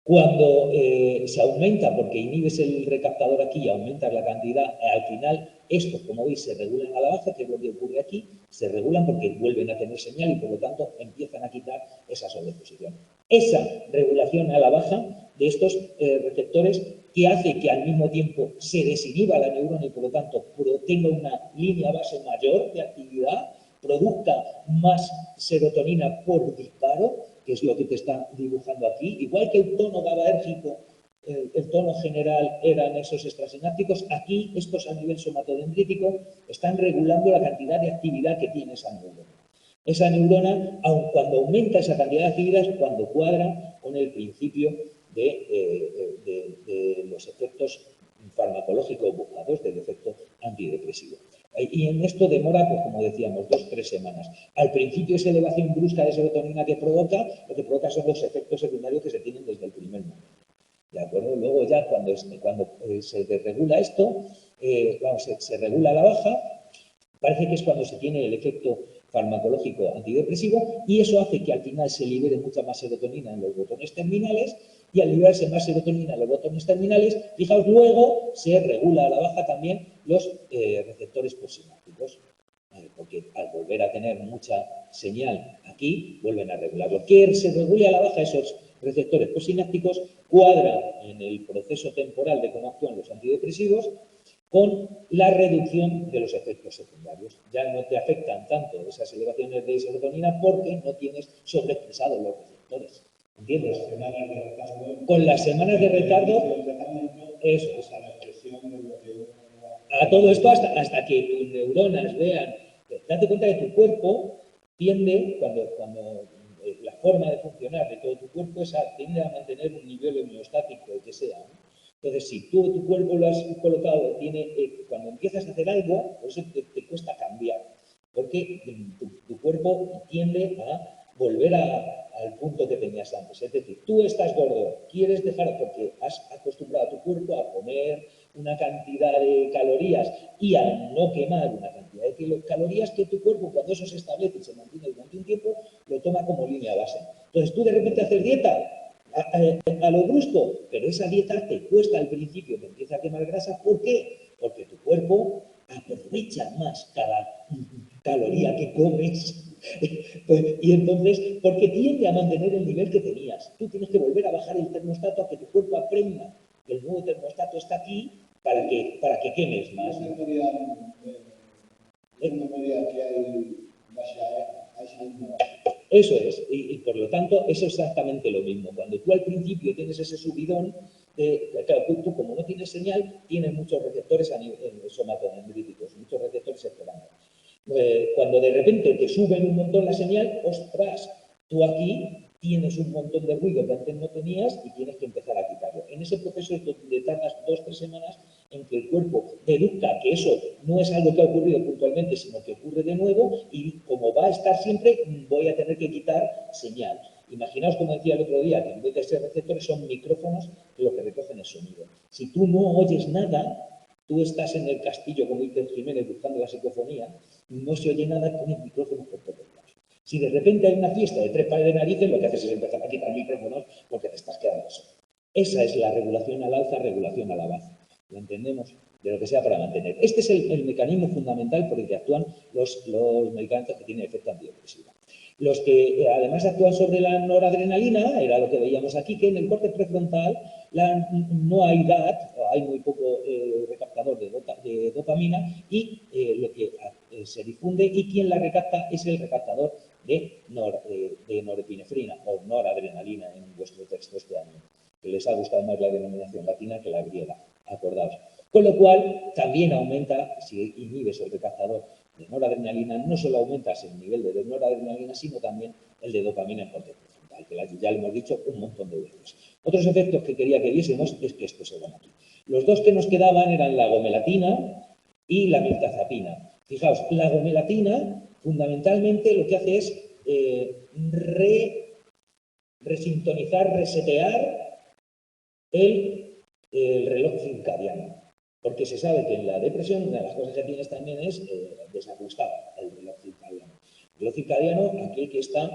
Cuando se aumenta, porque inhibes el recaptador aquí y aumentas la cantidad, al final estos, como veis, se regulan a la baja, que es lo que ocurre aquí, se regulan porque vuelven a tener señal y por lo tanto empiezan a quitar esa sobreexposición. Esa regulación a la baja de estos receptores que hace que al mismo tiempo se desinhiba la neurona y por lo tanto tenga una línea base mayor de actividad, produzca más serotonina por disparo, que es lo que te está dibujando aquí, igual que el tono GABAérgico, el tono general eran esos extrasinápticos, aquí estos a nivel somatodendrítico están regulando la cantidad de actividad que tiene esa neurona. Esa neurona, aun cuando aumenta esa cantidad de actividad, es cuando cuadra con el principio de los efectos farmacológicos buscados del efecto antidepresivo. Y en esto demora, pues como decíamos, 2 o 3 semanas. Al principio esa elevación brusca de serotonina que provoca, lo que provoca son los efectos secundarios que se tienen desde el primer momento. ¿De acuerdo? Luego ya cuando se desregula esto, se regula la baja, parece que es cuando se tiene el efecto farmacológico antidepresivo y eso hace que al final se libere mucha más serotonina en los botones terminales y al liberarse más serotonina en los botones terminales, fijaos, luego se regula a la baja también los receptores postsinápticos, porque al volver a tener mucha señal aquí, vuelven a regularlo. Que se regule a la baja esos receptores postsinápticos cuadra en el proceso temporal de cómo actúan los antidepresivos con la reducción de los efectos secundarios. Ya no te afectan tanto esas elevaciones de serotonina porque no tienes sobreexpresados los receptores. ¿Entiendes? Con las semanas de retardo, eso es. A todo esto hasta que tus neuronas vean. Date cuenta que tu cuerpo tiende, cuando la forma de funcionar de todo tu cuerpo tiende a mantener un nivel homeostático, el que sea, ¿no? Entonces, si tú tu cuerpo lo has colocado, cuando empiezas a hacer algo, por eso te cuesta cambiar, porque tu cuerpo tiende a volver al punto que tenías antes. Es decir, tú estás gordo, quieres dejar, porque has acostumbrado a tu cuerpo a comer una cantidad de calorías y a no quemar una cantidad de calorías que tu cuerpo, cuando eso se establece y se mantiene durante un tiempo, lo toma como línea base. Entonces, tú de repente haces dieta, a lo brusco, pero esa dieta te cuesta al principio, te empieza a quemar grasa. ¿Por qué? Porque tu cuerpo aprovecha más cada caloría que comes. Y entonces, porque tiende a mantener el nivel que tenías. Tú tienes que volver a bajar el termostato a que tu cuerpo aprenda que el nuevo termostato está aquí para que quemes más. Es memoria que hay Eso es, y por lo tanto, eso es exactamente lo mismo. Cuando tú al principio tienes ese subidón, claro, tú como no tienes señal, tienes muchos receptores somatodendríticos, muchos receptores esperando. Cuando de repente te suben un montón la señal, ostras, tú aquí tienes un montón de ruido que antes no tenías y tienes que empezar a quitarlo. En ese proceso es donde tardas 2 o 3 semanas en que el cuerpo deduzca que eso no es algo que ha ocurrido puntualmente, sino que ocurre de nuevo y como va a estar siempre, voy a tener que quitar señal. Imaginaos, como decía el otro día, que en vez de ser receptores son micrófonos lo que recogen el sonido. Si tú no oyes nada, tú estás en el castillo, como dice Jiménez, buscando la psicofonía, no se oye nada, pones micrófonos por todos lados. Si de repente hay una fiesta de 3 pares de narices, lo que haces es empezar a quitar micrófonos porque te estás quedando solo. Esa es la regulación al alza, regulación a la baja. ¿Lo entendemos? De lo que sea para mantener. Este es el mecanismo fundamental por el que actúan los medicamentos que tienen efecto antidepresivo. Los que además actúan sobre la noradrenalina, era lo que veíamos aquí, que en el corte prefrontal no hay DAT, hay muy poco recaptador de dopamina y lo que se difunde y quien la recapta es el recaptador de norepinefrina o noradrenalina en vuestro texto este año, que les ha gustado más la denominación latina que la griega, acordaos. Con lo cual, también aumenta, si inhibes el recaptador de noradrenalina, no solo aumentas el nivel de noradrenalina, sino también el de dopamina en corte prefrontal, que ya lo hemos dicho un montón de veces. Otros efectos que quería que viésemos es que estos se van aquí. Los dos que nos quedaban eran la gomelatina y la mirtazapina. Fijaos, la gomelatina fundamentalmente lo que hace es resintonizar, resetear el reloj circadiano. Porque se sabe que en la depresión una de las cosas que tienes también es desajustar el reloj circadiano. El reloj circadiano, aquel que está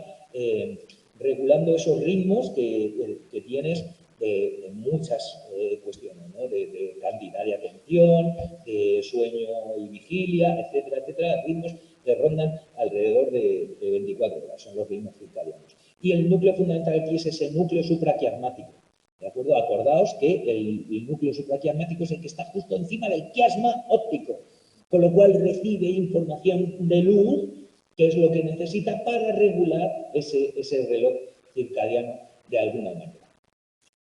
regulando esos ritmos que tienes de muchas cuestiones, ¿no? de cantidad de atención, de sueño y vigilia, etcétera, etcétera, ritmos que rondan alrededor de 24 horas, son los ritmos circadianos. Y el núcleo fundamental aquí es ese núcleo supraquiasmático. ¿De acuerdo? Acordaos que el núcleo supraquiasmático es el que está justo encima del quiasma óptico, con lo cual recibe información de luz, que es lo que necesita para regular ese reloj circadiano de alguna manera.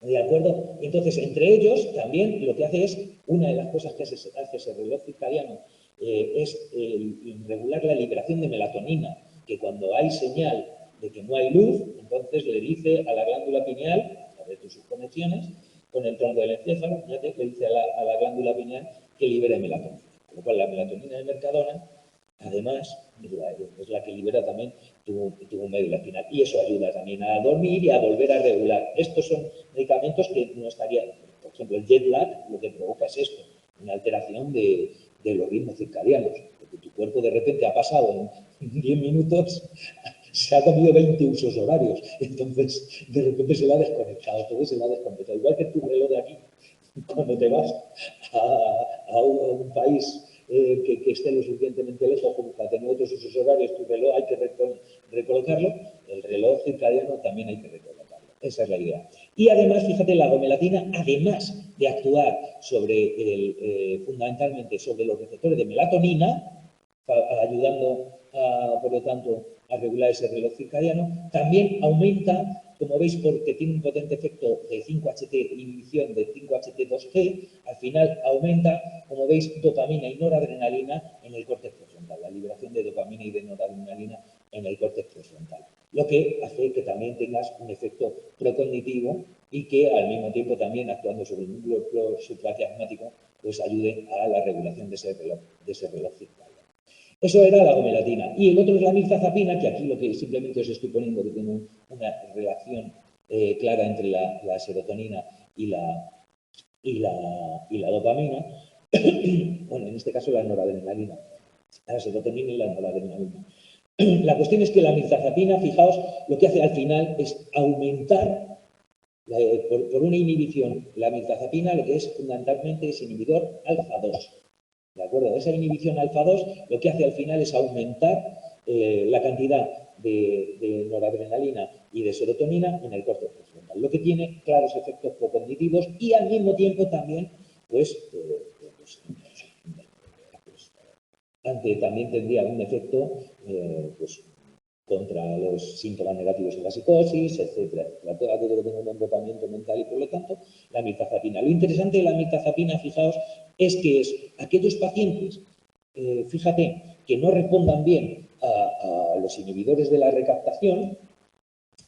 ¿De acuerdo? Entonces, entre ellos, también lo que hace es, una de las cosas que hace ese reloj circadiano es regular la liberación de melatonina, que cuando hay señal de que no hay luz, entonces le dice a la glándula pineal, de tus subconexiones, con el tronco del encéfalo, fíjate que dice a la glándula pineal que libere melatonina. Con lo cual, la melatonina de Mercadona, además, es la que libera también tu médula espinal. Y eso ayuda también a dormir y a volver a regular. Estos son medicamentos que no estarían, por ejemplo, el jet lag lo que provoca es esto, una alteración de los ritmos circadianos. Porque tu cuerpo de repente ha pasado en 10 minutos, se ha comido 20 usos horarios. Entonces, de repente se lo ha desconectado, todo se lo ha desconectado. Igual que tu reloj de aquí, cuando te vas a un país que esté lo suficientemente lejos como para tener otros usos horarios, tu reloj hay que recolocarlo, el reloj circadiano también hay que recolocarlo. Esa es la idea. Y además, fíjate, la gomelatina, además de actuar fundamentalmente sobre los receptores de melatonina, ayudando, por lo tanto, a regular ese reloj circadiano, también aumenta, como veis, porque tiene un potente efecto de 5-HT, inhibición de 5-HT2G, al final aumenta, como veis, dopamina y noradrenalina en el córtex prefrontal, la liberación de dopamina y de noradrenalina en el córtex prefrontal, lo que hace que también tengas un efecto procognitivo y que al mismo tiempo también, actuando sobre el núcleo supraquiasmático, pues ayude a la regulación de ese reloj circadiano. Eso era la gomelatina. Y el otro es la mirtazapina, que aquí lo que simplemente os estoy poniendo que tiene una relación clara entre la serotonina y la dopamina. Bueno, en este caso la noradrenalina. La serotonina y la noradrenalina. La cuestión es que la mirtazapina, fijaos, lo que hace al final es aumentar, por una inhibición, la mirtazapina lo que es fundamentalmente es inhibidor alfa-2. ¿De acuerdo? Esa inhibición alfa-2 lo que hace al final es aumentar la cantidad de noradrenalina y de serotonina en el córtex prefrontal, lo que tiene claros efectos procognitivos y al mismo tiempo también, también tendría un efecto contra los síntomas negativos en la psicosis, etcétera, todo aquello que tenga un enrutamiento mental y por lo tanto la mirtazapina. Lo interesante de la mirtazapina, fijaos, es que aquellos pacientes, fíjate, que no respondan bien a los inhibidores de la recaptación,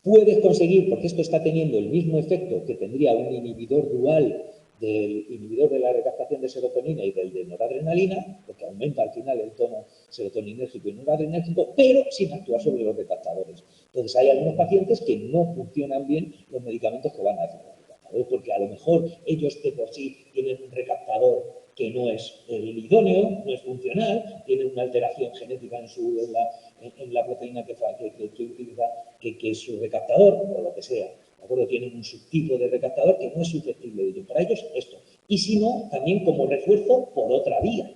puedes conseguir, porque esto está teniendo el mismo efecto que tendría un inhibidor dual del inhibidor de la recaptación de serotonina y del de noradrenalina, porque aumenta al final el tono serotoninérgico y noradrenérgico, pero sin actuar sobre los recaptadores. Entonces, hay algunos pacientes que no funcionan bien los medicamentos que van a hacer los recaptadores, porque a lo mejor ellos de por sí tienen un recaptador que no es el idóneo, no es funcional, tienen una alteración genética en la proteína que utiliza, que es su recaptador, o lo que sea. ¿De acuerdo? Tienen un subtipo de recaptador que no es susceptible de ello. Para ellos, esto. Y si no, también como refuerzo por otra vía.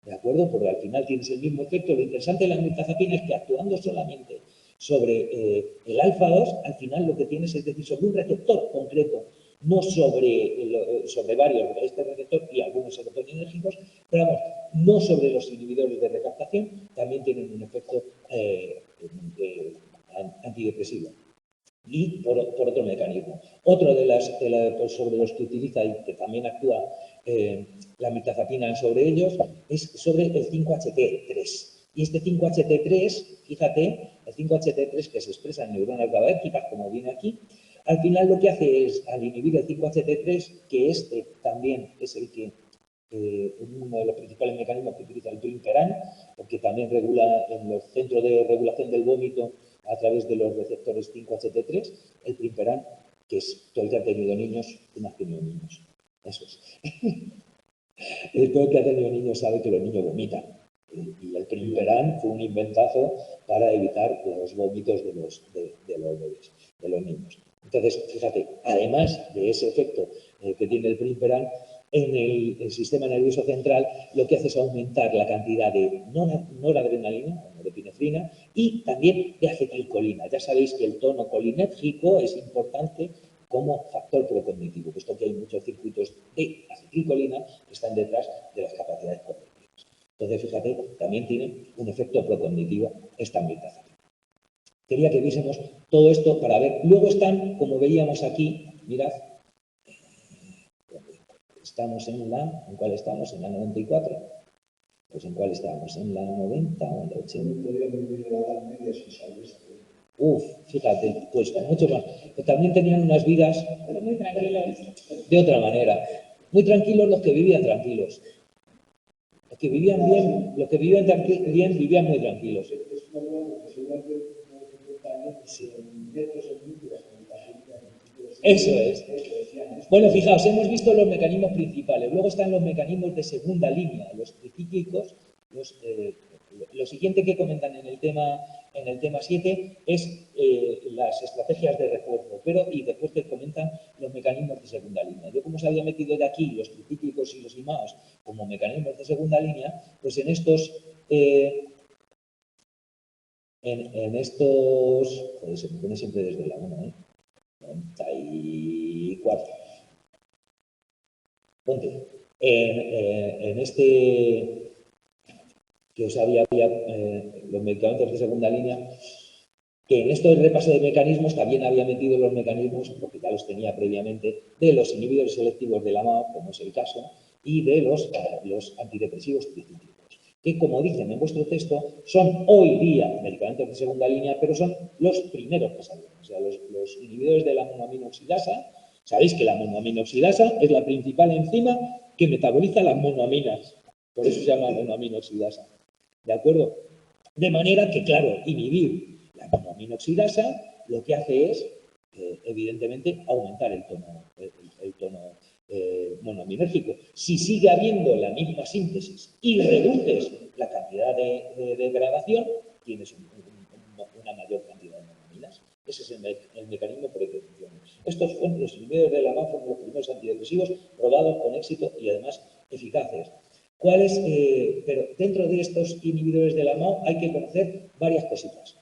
¿De acuerdo? Porque al final tienes el mismo efecto. Lo interesante de la mirtazapina es que actuando solamente sobre el alfa-2, al final lo que tienes es decir, sobre un receptor concreto, no sobre varios, este receptor y algunos serotoninérgicos, pero vamos, no sobre los inhibidores de recaptación, también tienen un efecto antidepresivo. Y por otro mecanismo. Otro sobre los que utiliza y que también actúa la mirtazapina sobre ellos es sobre el 5-HT3. Y este 5-HT3, fíjate, el 5-HT3 que se expresa en neuronas GABAérgicas, como viene aquí, al final lo que hace es, al inhibir el 5-HT3, que también es el que uno de los principales mecanismos que utiliza el primperan, porque también regula en los centros de regulación del vómito a través de los receptores 5-HT3, el primperan, que es todo el que ha tenido niños, tú no has tenido niños. Eso es. Todo el que ha tenido niños sabe que los niños vomitan. Y el primperan fue un inventazo para evitar los vómitos de los bebés, de los niños. Entonces, fíjate, además de ese efecto que tiene el primperan, en el sistema nervioso central lo que hace es aumentar la cantidad de noradrenalina, o norepinefrina, y también de acetilcolina. Ya sabéis que el tono colinérgico es importante como factor procognitivo, puesto que hay muchos circuitos de acetilcolina que están detrás de las capacidades cognitivas. Entonces, fíjate, también tiene un efecto procognitivo esta mirtazapina. Quería que viésemos todo esto para ver. Luego están, como veíamos aquí, mirad, estamos ¿en cuál estamos? ¿En la 94? Pues ¿en cuál estamos? ¿En la 90 o en la 80? Uf, fíjate, pues mucho más. También tenían unas vidas muy tranquilos. De otra manera. Muy tranquilos los que vivían tranquilos. que vivían bien, los que vivían bien, vivían muy tranquilos. Es una broma porque seguramente unos 50 años, Sí. nietos o nietas, Eso es. Bueno, fijaos, hemos visto los mecanismos principales. Luego están los mecanismos de segunda línea, los tricíclicos. Lo siguiente que comentan en el tema 7 es las estrategias de refuerzo, y después te comentan los mecanismos de segunda línea. Yo, como os había metido de aquí los tricíclicos y los IMAOs como mecanismos de segunda línea, pues en estos... joder, se me pone siempre desde la 1, 94. Ponte. En este que os había los medicamentos de segunda línea, que en esto del repaso de mecanismos también había metido los mecanismos, porque ya los tenía previamente, de los inhibidores selectivos de la MAO, como es el caso, y de los antidepresivos tricíclicos, que, como dicen en vuestro texto, son hoy día medicamentos de segunda línea, pero son los primeros que salieron. O sea, los inhibidores de la monoaminoxidasa. Sabéis que la monoaminoxidasa es la principal enzima que metaboliza las monoaminas. Por eso se llama monoaminoxidasa. ¿De acuerdo? De manera que, claro, inhibir la monoaminoxidasa lo que hace es, evidentemente, aumentar el tono monoaminérgico. Si sigue habiendo la misma síntesis y reduces la cantidad de degradación, tienes una mayor cantidad de monoaminas. Ese es el mecanismo por el que funciona. Estos fueron los inhibidores de la MAO, fueron los primeros antidepresivos probados con éxito y además eficaces. Pero dentro de estos inhibidores de la MAO hay que conocer varias cositas.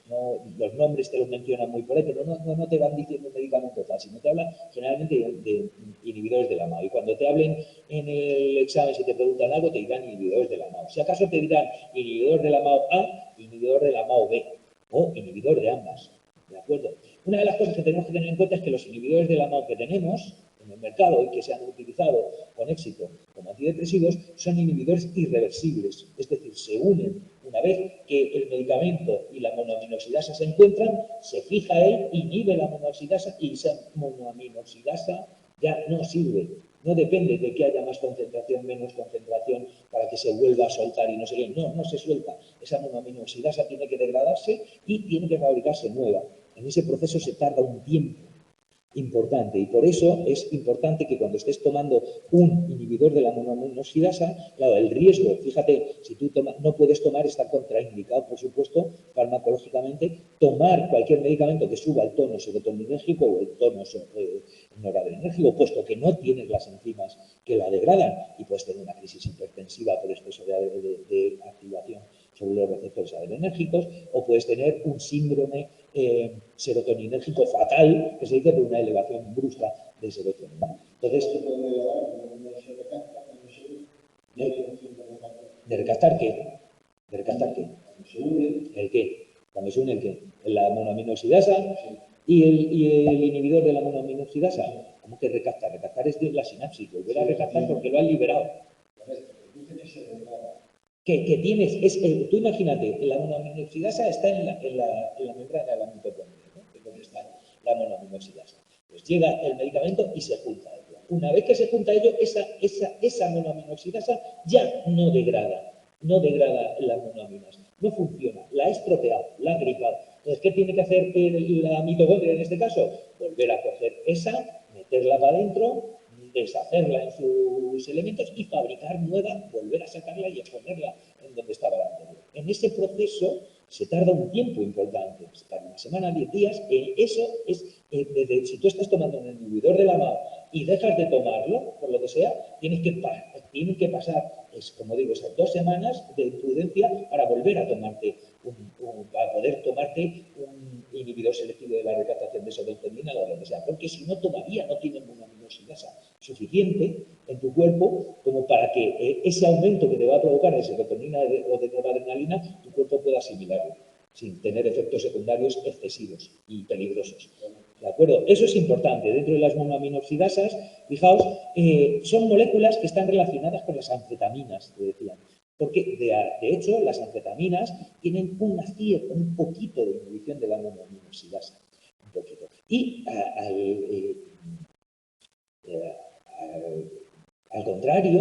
No, los nombres te los mencionan muy por ahí, pero no te van diciendo un medicamento tal, sino te hablan generalmente de inhibidores de la MAO. Y cuando te hablen en el examen, si te preguntan algo, te dirán inhibidores de la MAO. Si acaso te dirán inhibidor de la MAO A, inhibidor de la MAO B, o inhibidor de ambas. ¿De acuerdo? Una de las cosas que tenemos que tener en cuenta es que los inhibidores de la MAO que tenemos en el mercado y que se han utilizado con éxito como antidepresivos son inhibidores irreversibles, es decir, se unen una vez que el medicamento y la monoaminoxidasa se encuentran, se fija él, inhibe la monoaminoxidasa y esa monoaminoxidasa ya no sirve. No depende de que haya más concentración, menos concentración, para que se vuelva a soltar y no se no se suelta. Esa monoaminoxidasa tiene que degradarse y tiene que fabricarse nueva. En ese proceso se tarda un tiempo importante, y por eso es importante que cuando estés tomando un inhibidor de la monoaminoxidasa, claro, el riesgo, fíjate, si tú no puedes tomar, está contraindicado, por supuesto, farmacológicamente, tomar cualquier medicamento que suba el tono serotoninérgico o el tono noradrenérgico, puesto que no tienes las enzimas que la degradan, y puedes tener una crisis hipertensiva por exceso de activación sobre los receptores adrenérgicos, o puedes tener un síndrome serotoninérgico fatal, que se dice por una elevación brusca de serotonina. Entonces, ¿de recaptar qué? ¿De recaptar qué? ¿El qué? Cuando se une el qué? La monoaminoxidasa y el inhibidor de la monoaminoxidasa. ¿Cómo que recaptar? Recaptar es de la sinapsis, volver a recaptar porque lo han liberado. Que tienes, tú imagínate, la monoaminoxidasa está en la membrana de la mitocondria, ¿no? Que es donde está la monoaminoxidasa. Pues llega el medicamento y se junta ello. Una vez que se junta ello, esa monoaminoxidasa ya no degrada las monoaminas. No funciona, la ha estropeado, la ha gripado. Entonces, ¿qué tiene que hacer la mitocondria en este caso? Volver a coger esa, meterla para adentro, deshacerla en sus elementos y fabricar nueva, volver a sacarla y exponerla en donde estaba la anterior. En ese proceso se tarda un tiempo importante, se tarda una semana, 10 días. Eso es, si tú estás tomando un inhibidor de la MAO y dejas de tomarlo, por lo que sea, tienen que pasar, como digo, esas 2 semanas de prudencia para volver a tomarte para poder tomarte un inhibidor selectivo de la recaptación de serotonina o lo que sea, porque si no, todavía no tienes monoaminoxidasa suficiente en tu cuerpo como para que ese aumento que te va a provocar de serotonina o de noradrenalina, tu cuerpo pueda asimilarlo sin tener efectos secundarios excesivos y peligrosos. ¿De acuerdo? Eso es importante. Dentro de las monoaminoxidasas, fijaos, son moléculas que están relacionadas con las anfetaminas, te decían. Porque, de hecho, las anfetaminas tienen un poquito de inhibición de la monoaminoxidasa. Un poquito. Y al contrario,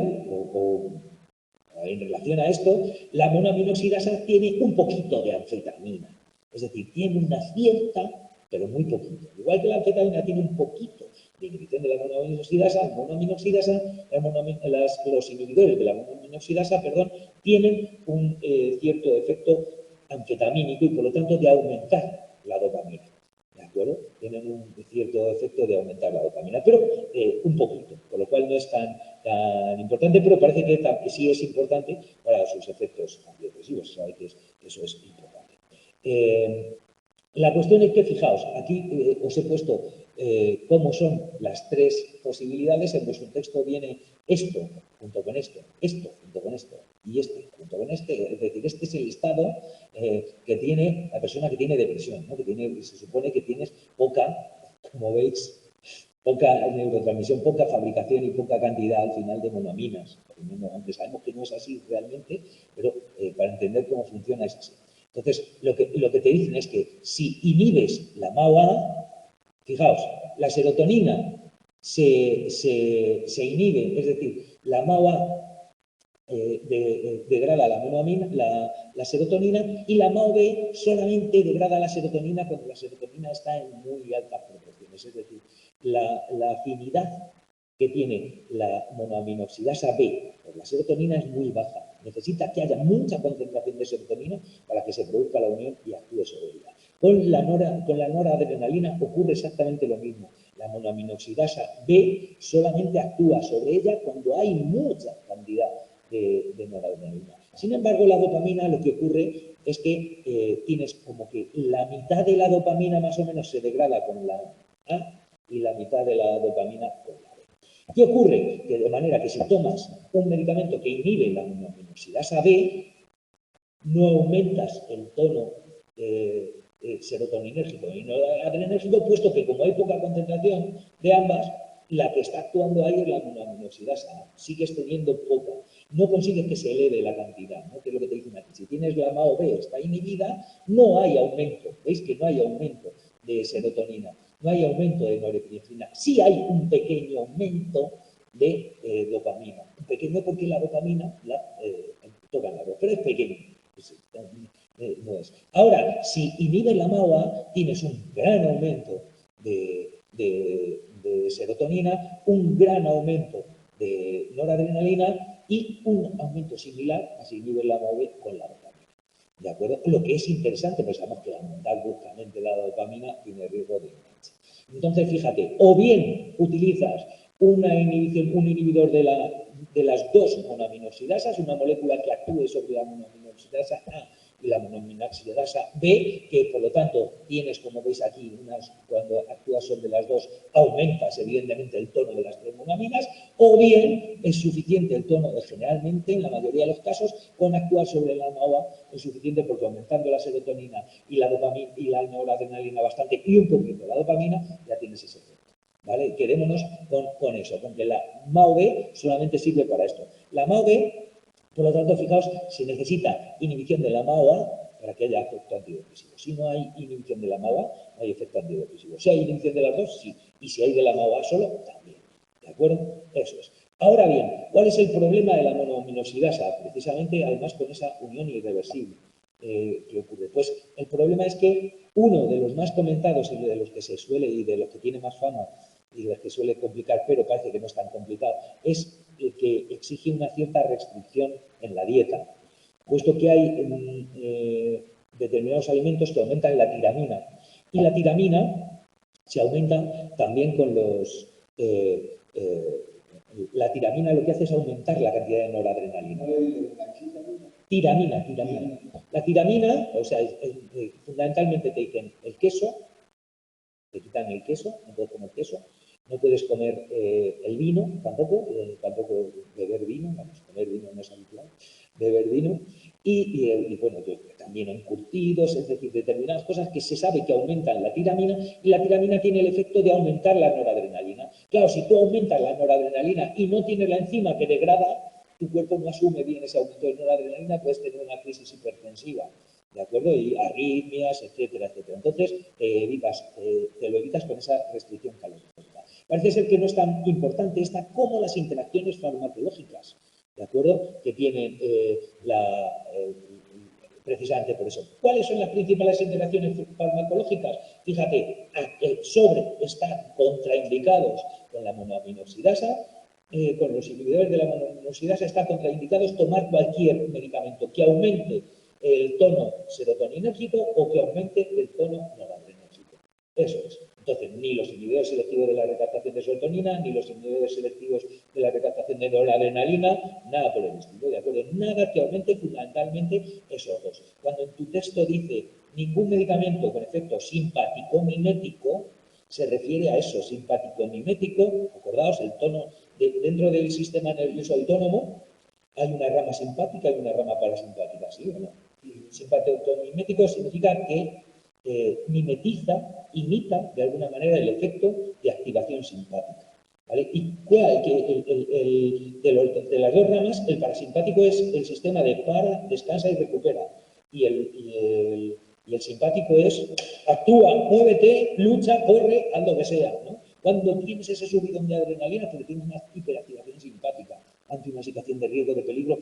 En relación a esto, la monoaminoxidasa tiene un poquito de anfetamina. Es decir, tiene una cierta, pero muy poquito. Igual que la anfetamina tiene un poquito de inhibición de la monoaminoxidasa, los inhibidores de la monoaminoxidasa, tienen un cierto efecto anfetamínico y por lo tanto de aumentar la dopamina. ¿De acuerdo? Tienen un cierto efecto de aumentar la dopamina, pero un poquito, con lo cual no es tan importante, pero parece que sí es importante para sus efectos antidepresivos. Sabe que eso es importante. La cuestión es que, fijaos, aquí os he puesto cómo son las tres posibilidades. En vuestro texto viene esto junto con esto junto con esto y este junto con este. Es decir, este es el estado que tiene la persona que tiene depresión, ¿no? Se supone que tienes poca, como veis, poca neurotransmisión, poca fabricación y poca cantidad al final de monoaminas. Aunque sabemos que no es así realmente, pero para entender cómo funciona es así. Entonces, lo que te dicen es que si inhibes la MAO-A, fijaos, la serotonina se inhibe, es decir, la MAO-A degrada la serotonina y la MAO-B solamente degrada la serotonina cuando la serotonina está en muy altas proporciones. Es decir, la afinidad que tiene la monoaminoxidasa B por la serotonina es muy baja. Necesita que haya mucha concentración de serotonina para que se produzca la unión y actúe sobre ella. Con la noradrenalina ocurre exactamente lo mismo. La monoaminoxidasa B solamente actúa sobre ella cuando hay mucha cantidad de noradrenalina. Sin embargo, la dopamina, lo que ocurre es que tienes como que la mitad de la dopamina más o menos se degrada con la A y la mitad de la dopamina con la B. ¿Qué ocurre? Que de manera que si tomas un medicamento que inhibe la monoaminoxidasa B, no aumentas el tono serotoninérgico y no adrenérgico, puesto que como hay poca concentración de ambas, la que está actuando ahí es la monoaminoxidasa A. Sigues teniendo poca. No consigues que se eleve la cantidad, ¿no? Que es lo que te dicen aquí. Si tienes la MAO-B está inhibida, no hay aumento. ¿Veis que no hay aumento de serotonina? No hay aumento de norepinefrina. Sí hay un pequeño aumento de dopamina. Un pequeño porque la dopamina toca la voz, pero es pequeño. No es. Ahora, si inhibes la MAO-A, tienes un gran aumento de serotonina, un gran aumento de noradrenalina y un aumento similar a si inhibes la MAO-B con la dopamina. ¿De acuerdo? Lo que es interesante, pues sabemos que aumentar bruscamente la dopamina tiene riesgo de enganche. Entonces, fíjate, o bien utilizas un inhibidor de las dos monoaminoxidasas, una molécula que actúe sobre la monoaminoxidasa A y la monoaminoxidasa B, que por lo tanto tienes, como veis aquí, cuando actúas sobre las dos, aumentas evidentemente el tono de las tres monoaminas, o bien es suficiente el tono, generalmente, en la mayoría de los casos, con actuar sobre la MAO-A es suficiente porque aumentando la serotonina y la dopamina y la noradrenalina bastante y un poquito la dopamina, ya tienes ese efecto. ¿Vale? Quedémonos con eso, con que la MAO-B solamente sirve para esto. La MAO-B, por lo tanto, fijaos, se necesita inhibición de la MAO-A para que haya efecto antidepresivo. Si no hay inhibición de la MAO-A, no hay efecto antidepresivo. Si hay inhibición de las dos, sí. Y si hay de la MAO-A solo, también. ¿De acuerdo? Eso es. Ahora bien, ¿cuál es el problema de la monoaminoxidasa? Precisamente, además, con esa unión irreversible que ocurre. Pues el problema es que uno de los más comentados y de los que se suele y de los que tiene más fama y de los que suele complicar, pero parece que no es tan complicado, es el que exige una cierta restricción en la dieta, puesto que hay determinados alimentos que aumentan la tiramina. Y la tiramina se aumenta también con los... la tiramina lo que hace es aumentar la cantidad de noradrenalina. Tiramina. La tiramina, o sea, fundamentalmente te dicen el queso, te quitan el queso, no puedes comer queso, no puedes comer el vino, tampoco beber vino, vamos, comer vino no es habitual, beber vino, y bueno, también encurtidos, es decir, determinadas cosas que se sabe que aumentan la tiramina, y la tiramina tiene el efecto de aumentar la noradrenalina. Claro, si tú aumentas la noradrenalina y no tienes la enzima que degrada, tu cuerpo no asume bien ese aumento de noradrenalina, puedes tener una crisis hipertensiva, ¿de acuerdo? Y arritmias, etcétera, etcétera. Entonces, te lo evitas con esa restricción calórica. Parece ser que no es tan importante esta como las interacciones farmacológicas ¿de acuerdo? Que tienen precisamente por eso. ¿Cuáles son las principales interacciones farmacológicas? Fíjate, están contraindicados con la monoaminoxidasa, con los inhibidores de la monoaminoxidasa están contraindicados tomar cualquier medicamento que aumente el tono serotoninérgico o que aumente el tono noradrenérgico. Eso es. Entonces, ni los inhibidores selectivos de la recaptación de serotonina, ni los inhibidores selectivos de la recaptación de noradrenalina, nada por el estilo, ¿de acuerdo? Nada que aumente fundamentalmente esos dos. Cuando en tu texto dice ningún medicamento con efecto simpático-mimético, se refiere a eso, simpático-mimético, acordaos, el tono dentro del sistema nervioso autónomo hay una rama simpática y una rama parasimpática, ¿sí o no? Simpático-mimético significa que mimetiza, imita de alguna manera el efecto de activación simpática. ¿Vale? Y de las dos ramas, el parasimpático es el sistema de para, descansa y recupera. Y el simpático es actúa, muévete, lucha, corre, haz lo que sea, ¿no? Cuando tienes ese subidón de adrenalina, porque tienes una hiperactivación simpática ante una situación de riesgo, de peligro,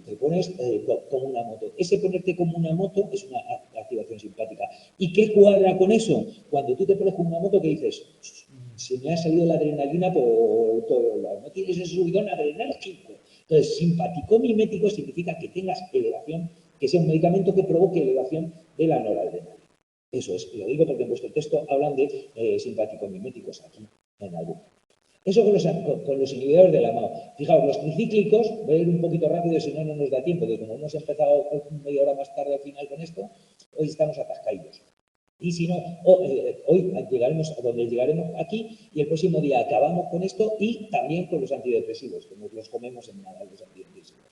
te pones como una moto. Ese ponerte como una moto es una activación simpática. ¿Y qué cuadra con eso? Cuando tú te pones como una moto, que dices, se me ha salido la adrenalina por todos lados, no tienes ese subidón adrenálgico. Entonces, simpático-mimético significa que tengas elevación, que sea un medicamento que provoque elevación de la noradrenalina. Eso es, lo digo porque en vuestro texto hablan de simpático-miméticos aquí, en algo. Eso con los inhibidores de la MAO. Fijaos, los tricíclicos, voy a ir un poquito rápido, si no, no nos da tiempo, que como hemos empezado media hora más tarde al final con esto, hoy estamos atascados. Y si no, hoy llegaremos a donde llegaremos aquí y el próximo día acabamos con esto y también con los antidepresivos, que nos los comemos en nada, los antidepresivos.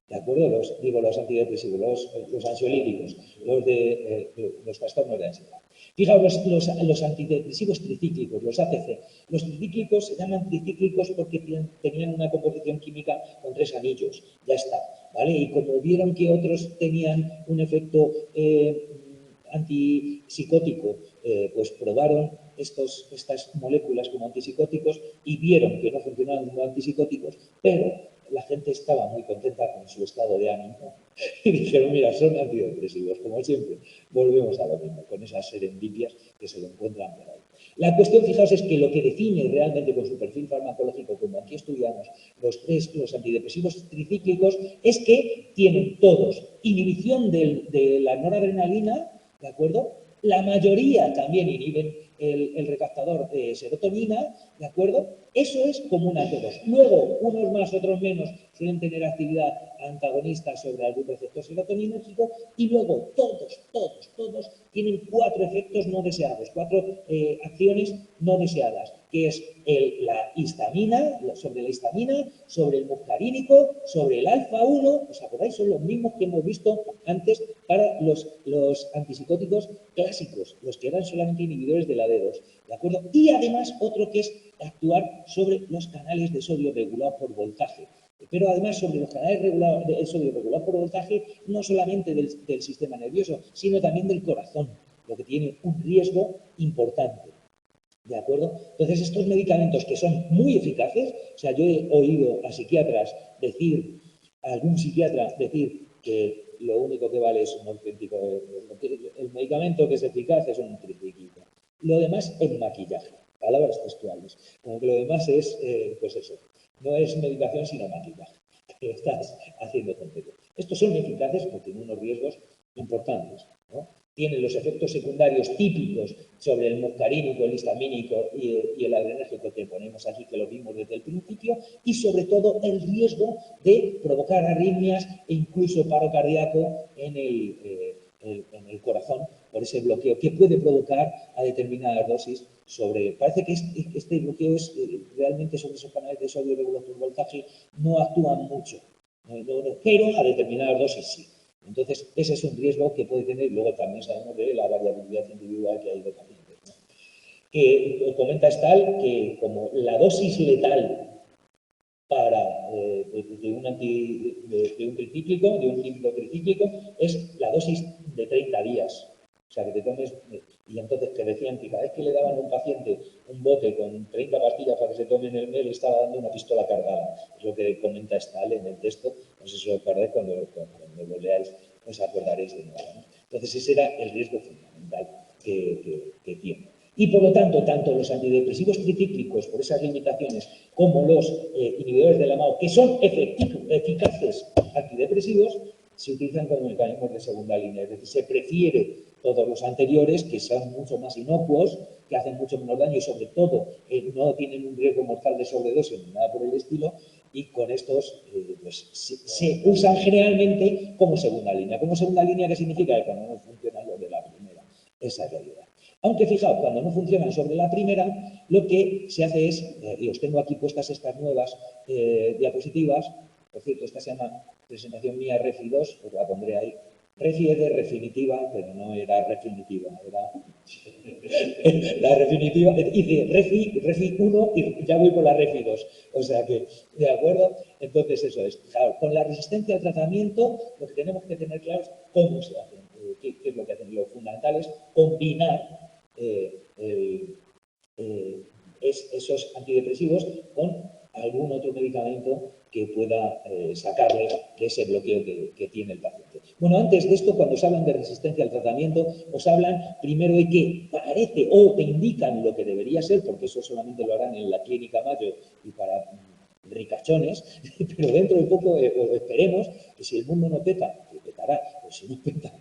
¿De acuerdo? Los antidepresivos, los ansiolíticos, los trastornos de ansiedad. Fijaos, los antidepresivos tricíclicos, los ACC. Los tricíclicos se llaman tricíclicos porque tenían una composición química con 3 anillos. Ya está, ¿vale? Y como vieron que otros tenían un efecto antipsicótico, pues probaron estas moléculas como antipsicóticos y vieron que no funcionaban como antipsicóticos, pero la gente estaba muy contenta con su estado de ánimo y dijeron, mira, son antidepresivos, como siempre. Volvemos a lo mismo, con esas serendipias que se lo encuentran por ahí. La cuestión, fijaos, es que lo que define realmente con su perfil farmacológico, como aquí estudiamos, los antidepresivos tricíclicos, es que tienen todos inhibición de la noradrenalina, ¿de acuerdo? La mayoría también inhiben el recaptador de serotonina, ¿de acuerdo? Eso es común a todos. Luego, unos más, otros menos, suelen tener actividad antagonista sobre algún receptor serotoninérgico y luego todos tienen 4 efectos no deseados, 4 acciones no deseadas, que es la histamina, sobre el muscarínico, sobre el alfa-1, ¿os acordáis? Son los mismos que hemos visto antes para los antipsicóticos clásicos, los que eran solamente inhibidores de la D2, ¿de acuerdo? Y además otro que es actuar sobre los canales de sodio regulado por voltaje. Pero además sobre los canales de sodio regulado por voltaje, no solamente del sistema nervioso, sino también del corazón, lo que tiene un riesgo importante. ¿De acuerdo? Entonces, estos medicamentos que son muy eficaces, o sea, yo he oído a psiquiatras decir, a algún psiquiatra decir que lo único que vale es un auténtico, el medicamento que es eficaz es un tricíclico. Lo demás es maquillaje, palabras textuales. Como que lo demás es, pues eso, no es medicación sino maquillaje. Que estás haciendo tontería. Estos son eficaces porque tienen unos riesgos importantes, ¿no? Tienen los efectos secundarios típicos sobre el muscarínico, el histamínico y el adrenérgico que ponemos aquí, que lo vimos desde el principio, y sobre todo el riesgo de provocar arritmias e incluso paro cardíaco en el corazón por ese bloqueo que puede provocar a determinadas dosis parece que este bloqueo es realmente sobre esos canales de sodio regulados por voltaje no actúan mucho, pero a determinadas dosis sí. Entonces, ese es un riesgo que puede tener, luego también sabemos de la variabilidad individual que hay de pacientes, ¿no? Que comenta Stahl que como la dosis letal de un tricíclico, de un inhibidor tricíclico, es la dosis de 30 días O sea, que te tomes... Y entonces que decían que cada vez que le daban a un paciente un bote con 30 pastillas para que se tome en el mes, le estaba dando una pistola cargada. Es lo que comenta Stahl en el texto. No sé si os acordáis, cuando lo leáis os acordaréis de nuevo, ¿no? Entonces ese era el riesgo fundamental que tiene. Y por lo tanto, tanto los antidepresivos tricíclicos, por esas limitaciones, como los inhibidores de la MAO, que son eficaces antidepresivos, se utilizan como mecanismos de segunda línea. Es decir, se prefiere todos los anteriores, que son mucho más inocuos, que hacen mucho menos daño y sobre todo no tienen un riesgo mortal de sobredosis ni nada por el estilo, y con estos pues, se usan generalmente como segunda línea. Como segunda línea, ¿qué significa? Que cuando no funcionan los de la primera. Esa es la realidad. Aunque fijaos, cuando no funcionan sobre la primera, lo que se hace es, y os tengo aquí puestas estas nuevas diapositivas, por cierto, esta se llama presentación mía Refi 2, os la pondré ahí. Refi es de definitiva, pero no era definitiva, era la definitiva, hice Refi 1 y ya voy por la Refi 2. O sea que, ¿de acuerdo? Entonces eso es. Claro, con la resistencia al tratamiento, lo que tenemos que tener claro es cómo se hace, qué es lo que hacen. Lo fundamental es combinar esos antidepresivos con algún otro medicamento que pueda sacarle de ese bloqueo que tiene el paciente. Bueno, antes de esto, cuando os hablan de resistencia al tratamiento, os hablan primero de que parece o te indican lo que debería ser, porque eso solamente lo harán en la clínica Mayo y para ricachones, pero dentro de poco esperemos que si el mundo no peta, que petará, pues si no peta,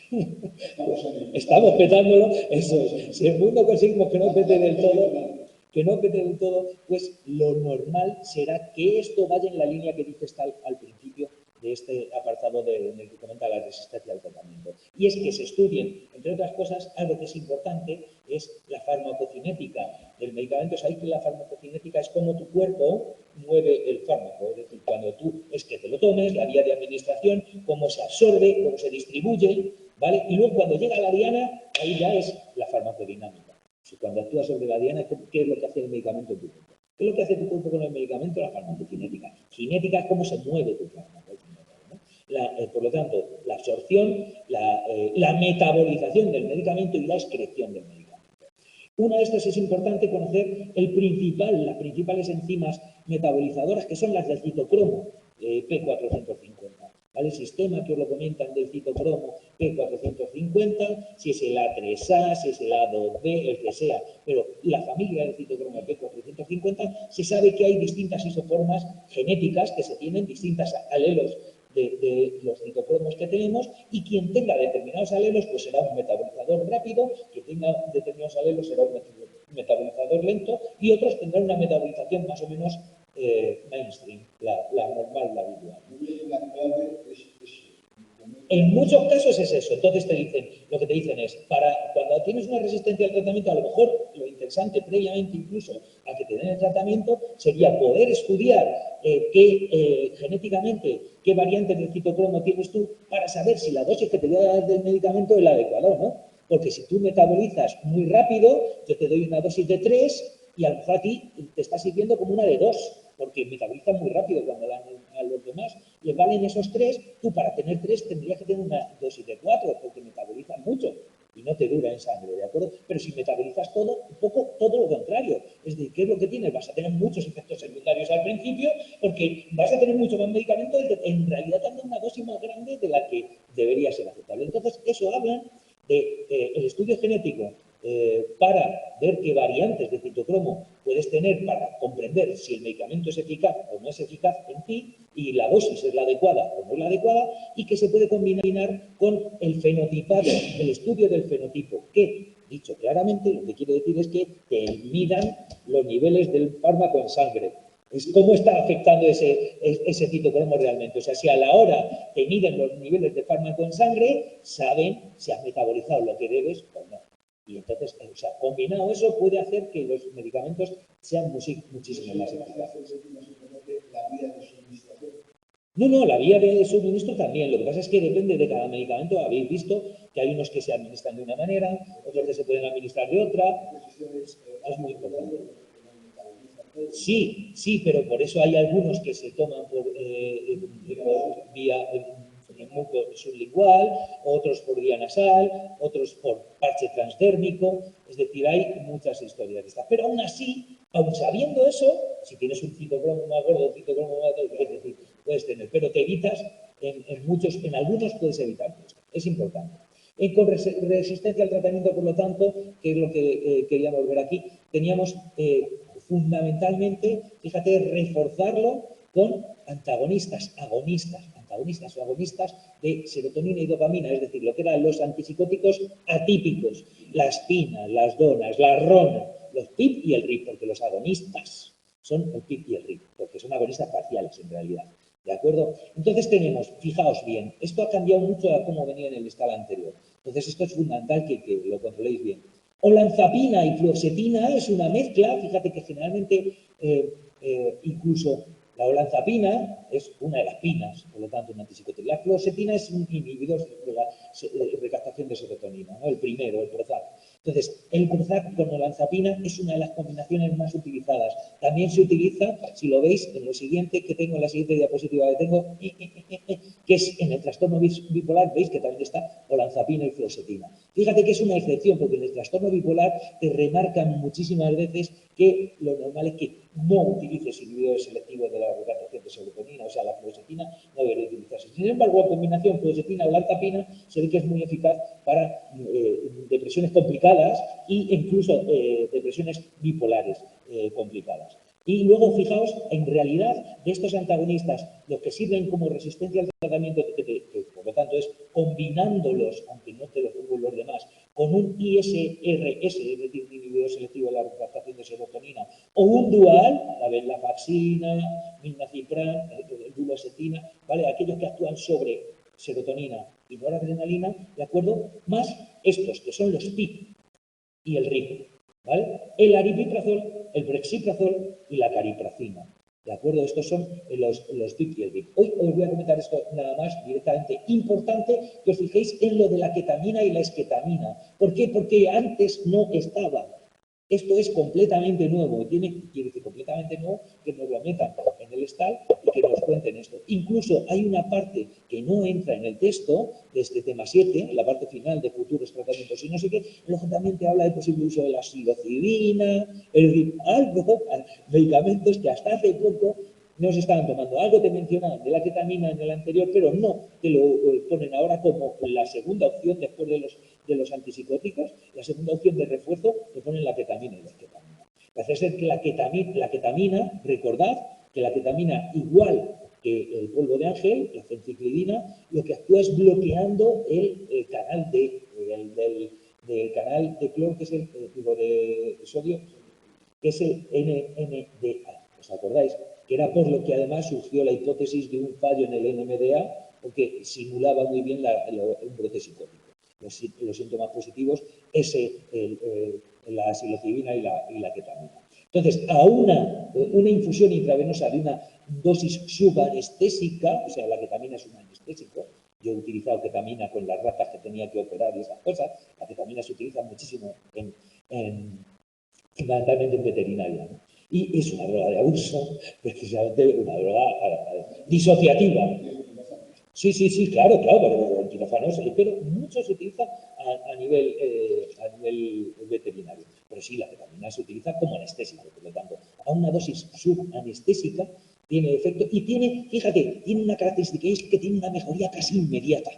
pues estamos petándolo, eso es. Si el mundo conseguimos que no pete del todo, pues lo normal será que esto vaya en la línea que dice al principio de este apartado en el que comenta la resistencia al tratamiento. Y es que se estudien, entre otras cosas, algo que es importante, es la farmacocinética del medicamento. Sabéis que la farmacocinética es cómo tu cuerpo mueve el fármaco, es decir, cuando tú es que te lo tomes, la vía de administración, cómo se absorbe, cómo se distribuye, ¿vale? Y luego cuando llega a la diana, ahí ya es la farmacodinámica. Si cuando actúas sobre la diana, ¿qué es lo que hace el medicamento en tu cuerpo? ¿Qué es lo que hace tu cuerpo con el medicamento? La farmacocinética. Cinética es cómo se mueve tu fármaco. Por lo tanto, la absorción, la metabolización del medicamento y la excreción del medicamento. Una de estas es importante conocer las principales enzimas metabolizadoras, que son las del citocromo P450. ¿Vale? El sistema que os lo comentan del citocromo P450, si es el A3A, si es el A2B, el que sea, pero la familia del citocromo P450, se sabe que hay distintas isoformas genéticas que se tienen, distintas alelos de los citocromos que tenemos, y quien tenga determinados alelos pues será un metabolizador rápido, quien tenga determinados alelos será un metabolizador lento, y otros tendrán una metabolización más o menos mainstream, la normal, la habitual. En muchos casos es eso. Entonces lo que te dicen es, cuando tienes una resistencia al tratamiento, a lo mejor lo interesante previamente incluso a que te den el tratamiento sería poder estudiar genéticamente qué variantes del citocromo tienes tú para saber si la dosis que te voy a dar del medicamento es la adecuada o no. Porque si tú metabolizas muy rápido, yo te doy una dosis de 3 y a lo mejor a ti te está sirviendo como una de 2, porque metabolizan muy rápido cuando dan a los demás. Les valen esos 3, tú para tener 3 tendrías que tener una dosis de 4, porque metabolizan mucho y no te dura en sangre, ¿de acuerdo? Pero si metabolizas todo, un poco todo lo contrario. Es decir, ¿qué es lo que tienes? Vas a tener muchos efectos secundarios al principio, porque vas a tener mucho más medicamento, en realidad dando una dosis más grande de la que debería ser aceptable. Entonces, eso hablan del estudio genético para ver qué variantes de citocromo puedes tener para comprender si el medicamento es eficaz o no es eficaz en ti, y la dosis es la adecuada o no es la adecuada, y que se puede combinar con el fenotipado, el estudio del fenotipo, que, dicho claramente, lo que quiere decir es que te midan los niveles del fármaco en sangre. Es cómo está afectando ese citocromo realmente. O sea, si a la hora te miden los niveles de fármaco en sangre, saben si has metabolizado lo que debes o no. Y entonces, o sea, combinado eso puede hacer que los medicamentos sean muchísimo más eficaces. No, la vía de suministro también. Lo que pasa es que depende de cada medicamento. Habéis visto que hay unos que se administran de una manera, otros que se pueden administrar de otra. Es muy importante. Sí, pero por eso hay algunos que se toman por vía muco sublingual, otros por vía nasal, otros por parche transdérmico, es decir, hay muchas historias de estas. Pero aún así, aun sabiendo eso, si tienes un citocromo más gordo, un citocromo más gordo, es decir, puedes tener, pero te evitas, en algunos puedes evitar esto, es importante. Con resistencia al tratamiento, por lo tanto, que es lo que queríamos ver aquí, teníamos fundamentalmente, fíjate, reforzarlo con antagonistas, antagonistas o agonistas de serotonina y dopamina, es decir, lo que eran los antipsicóticos atípicos, la aspina, las donas, la rona, los PIP y el RIP, porque los agonistas son el PIP y el RIP, porque son agonistas parciales en realidad. ¿De acuerdo? Entonces tenemos, fijaos bien, esto ha cambiado mucho a cómo venía en el estado anterior. Entonces esto es fundamental que lo controléis bien. Olanzapina y fluoxetina es una mezcla, fíjate que generalmente incluso la olanzapina es una de las pinas, por lo tanto un antipsicótico. La fluoxetina es un inhibidor de la recaptación de serotonina, ¿no? El primero, el Prozac. Entonces, el Prozac con olanzapina es una de las combinaciones más utilizadas. También se utiliza, si lo veis, en lo siguiente que tengo, en la siguiente diapositiva que tengo, que es en el trastorno bipolar, veis que también está olanzapina y fluoxetina. Fíjate que es una excepción, porque en el trastorno bipolar te remarcan muchísimas veces que lo normal es que no utilices inhibidores selectivos de la recaptación de serotonina, o sea, la fluoxetina no debería utilizarse. Sin embargo, la combinación fluoxetina-olanzapina se ve que es muy eficaz para depresiones complicadas e incluso depresiones bipolares complicadas. Y luego, fijaos, en realidad, de estos antagonistas, los que sirven como resistencia al tratamiento, que por lo tanto es combinándolos, aunque no te lo pongo los demás, con un ISRS, es decir, un inhibidor selectivo de la recaptación de serotonina, o un dual, la venlafaxina, milnacipran, duloxetina, ¿vale? Aquellos que actúan sobre serotonina y noradrenalina, ¿de acuerdo? Más estos, que son los PIP y el RIP, ¿vale? El aripiprazol, el brexiprazol y la cariprazina. ¿De acuerdo? Estos son los PIP y el RIP. Hoy os voy a comentar esto nada más directamente. Importante que os fijéis en lo de la ketamina y la esketamina. ¿Por qué? Porque antes no estaba. Esto es completamente nuevo. Quiere decir completamente nuevo que nos lo metan en el STAL y que nos cuenten esto. Incluso hay una parte que no entra en el texto de este tema 7, en la parte final de futuros tratamientos y no sé qué, lógicamente habla del posible uso de la psilocibina, es decir, algo, medicamentos que hasta hace poco no se estaban tomando. Algo te mencionaban de la ketamina en el anterior, pero no te lo ponen ahora como la segunda opción después de los antipsicóticos, la segunda opción de refuerzo, te ponen la ketamina y la esketamina. Parece ser que la ketamina, recordad que la ketamina, igual que el polvo de ángel, la fenciclidina, lo que actúa es bloqueando el canal del canal de cloro, que es el tipo de sodio, que es el NMDA. ¿Os acordáis? Que era por lo que además surgió la hipótesis de un fallo en el NMDA, porque simulaba muy bien un brote psicótico. Los síntomas positivos es la psilocibina y la ketamina. Entonces, a una infusión intravenosa de una dosis subanestésica, o sea, la ketamina es un anestésico. Yo he utilizado ketamina con las ratas que tenía que operar y esas cosas. La ketamina se utiliza muchísimo fundamentalmente en veterinaria, ¿no? Y es una droga de abuso, precisamente una droga disociativa. Sí, claro, pero el quirófano, pero mucho se utiliza a nivel veterinario. Pero sí, la ketamina se utiliza como anestésico, por lo tanto, a una dosis subanestésica tiene efecto y tiene, fíjate, tiene una característica, es que tiene una mejoría casi inmediata.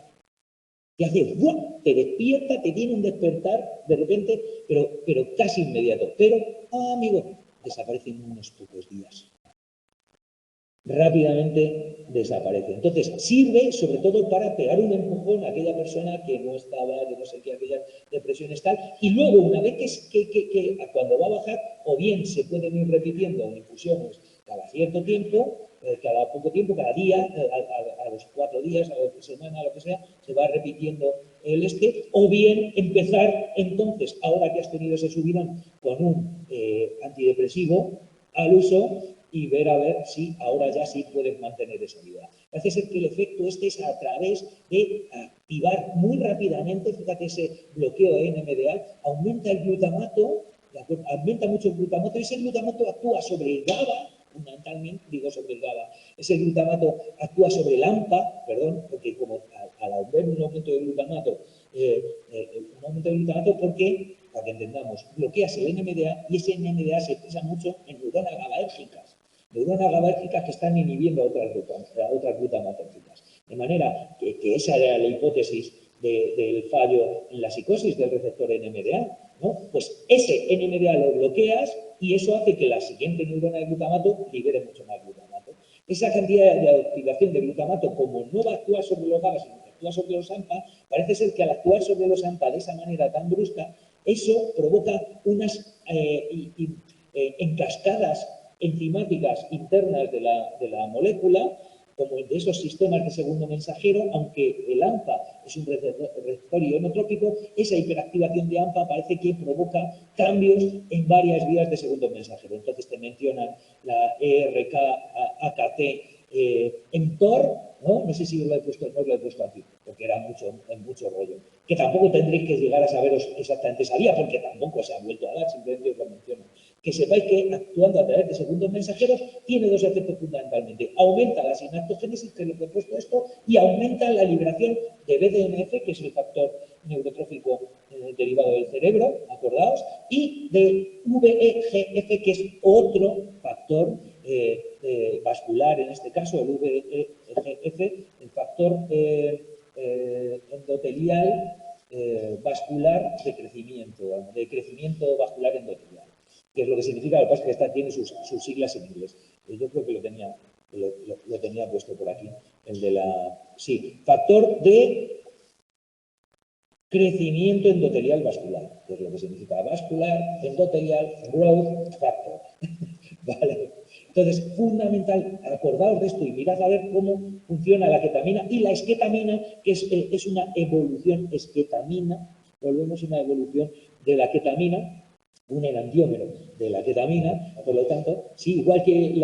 Te hace, ¡buah!, te despierta, te tiene un despertar de repente, pero casi inmediato. Pero, amigo, desaparece en unos pocos días. Rápidamente desaparece. Entonces, sirve sobre todo para pegar un empujón a aquella persona que no estaba, que no sé qué, aquellas depresiones tal, y luego, una vez que cuando va a bajar, o bien se pueden ir repitiendo infusiones cada cierto tiempo, cada poco tiempo, cada día, a los 4 días, a la semana, a lo que sea, se va repitiendo el o bien empezar entonces, ahora que has tenido ese subidón, con un antidepresivo al uso y ver a ver si ahora ya sí puedes mantener esa vida. Parece ser que el efecto es a través de activar muy rápidamente, fíjate, ese bloqueo de NMDA, aumenta el glutamato, aumenta mucho el glutamato, y ese glutamato actúa sobre el GABA, fundamentalmente, digo sobre el GABA. Ese glutamato actúa sobre el AMPA, perdón, porque como al haber un aumento de glutamato, porque, para que entendamos, bloqueas el NMDA y ese NMDA se expresa mucho en neuronas GABAérgicas. Neuronas GABAérgicas que están inhibiendo a otras glutamatérgicas. De manera que esa era la hipótesis del fallo en la psicosis del receptor NMDA, ¿no? Pues ese NMDA lo bloqueas y eso hace que la siguiente neurona de glutamato libere mucho más glutamato. Esa cantidad de activación de glutamato, como no va a actuar sobre los GABA, sino que actúa sobre los AMPA, parece ser que al actuar sobre los AMPA de esa manera tan brusca, eso provoca unas encascadas enzimáticas internas de la molécula, como de esos sistemas de segundo mensajero, aunque el AMPA es un receptor ionotrópico, esa hiperactivación de AMPA parece que provoca cambios en varias vías de segundo mensajero. Entonces te mencionan la ERK, AKT, mTOR, ¿no? No sé si lo he puesto, no lo he puesto aquí, porque era mucho rollo. Que tampoco tendréis que llegar a saberos exactamente esa vía, porque tampoco se ha vuelto a dar, simplemente os lo menciono. Que sepáis que actuando a través de segundos mensajeros tiene dos efectos fundamentalmente. Aumenta la sinaptogénesis, que es lo que he puesto esto, y aumenta la liberación de BDNF, que es el factor neurotrófico derivado del cerebro, acordaos, y de VEGF, que es otro factor vascular, en este caso el VEGF, el factor endotelial vascular de crecimiento vascular endotelial, que es lo que significa, lo que pasa es que tiene sus siglas en inglés. Yo creo que lo tenía puesto por aquí, el de la... Sí, factor de crecimiento endotelial vascular, que es lo que significa vascular, endotelial, growth factor. Vale. Entonces, fundamental, acordaos de esto y mirad a ver cómo funciona la ketamina y la esquetamina, que es una evolución esquetamina, volvemos a una evolución de la ketamina, un enantiómero de la ketamina, por lo tanto, sí, igual que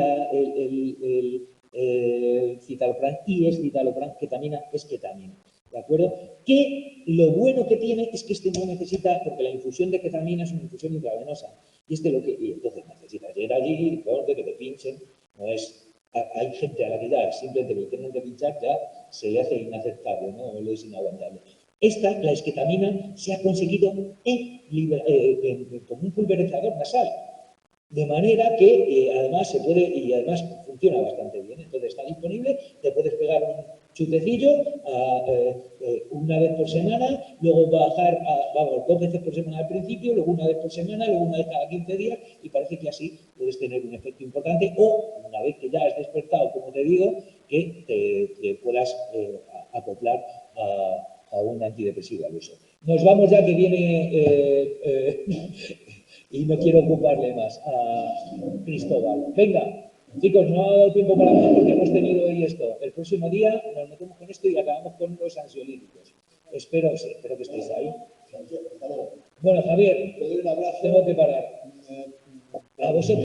el citalopram y es citalopram, ketamina es ketamina. ¿De acuerdo? Que lo bueno que tiene es que este no necesita, porque la infusión de ketamina es una infusión intravenosa, y entonces necesitas ir allí, que te pinchen, no es... Hay gente a la que ya simplemente lo tengan que pinchar, ya se le hace inaceptable, ¿no? O lo es inaguantable. La esquetamina, se ha conseguido como un pulverizador nasal, de manera que además se puede, y además funciona bastante bien. Entonces está disponible, te puedes pegar un chutecillo una vez por semana, luego bajar vamos, 2 veces por semana al principio, luego una vez por semana, luego una vez cada 15 días, y parece que así puedes tener un efecto importante, o una vez que ya has despertado, como te digo, que te puedas acoplar a un antidepresivo al uso. Nos vamos ya, que viene y no quiero ocuparle más a Cristóbal. Venga, chicos, no ha dado tiempo para más porque hemos tenido hoy esto. El próximo día nos metemos con esto y acabamos con los ansiolíticos. Espero que estéis ahí. Bueno, Javier, tengo que parar. A vosotros.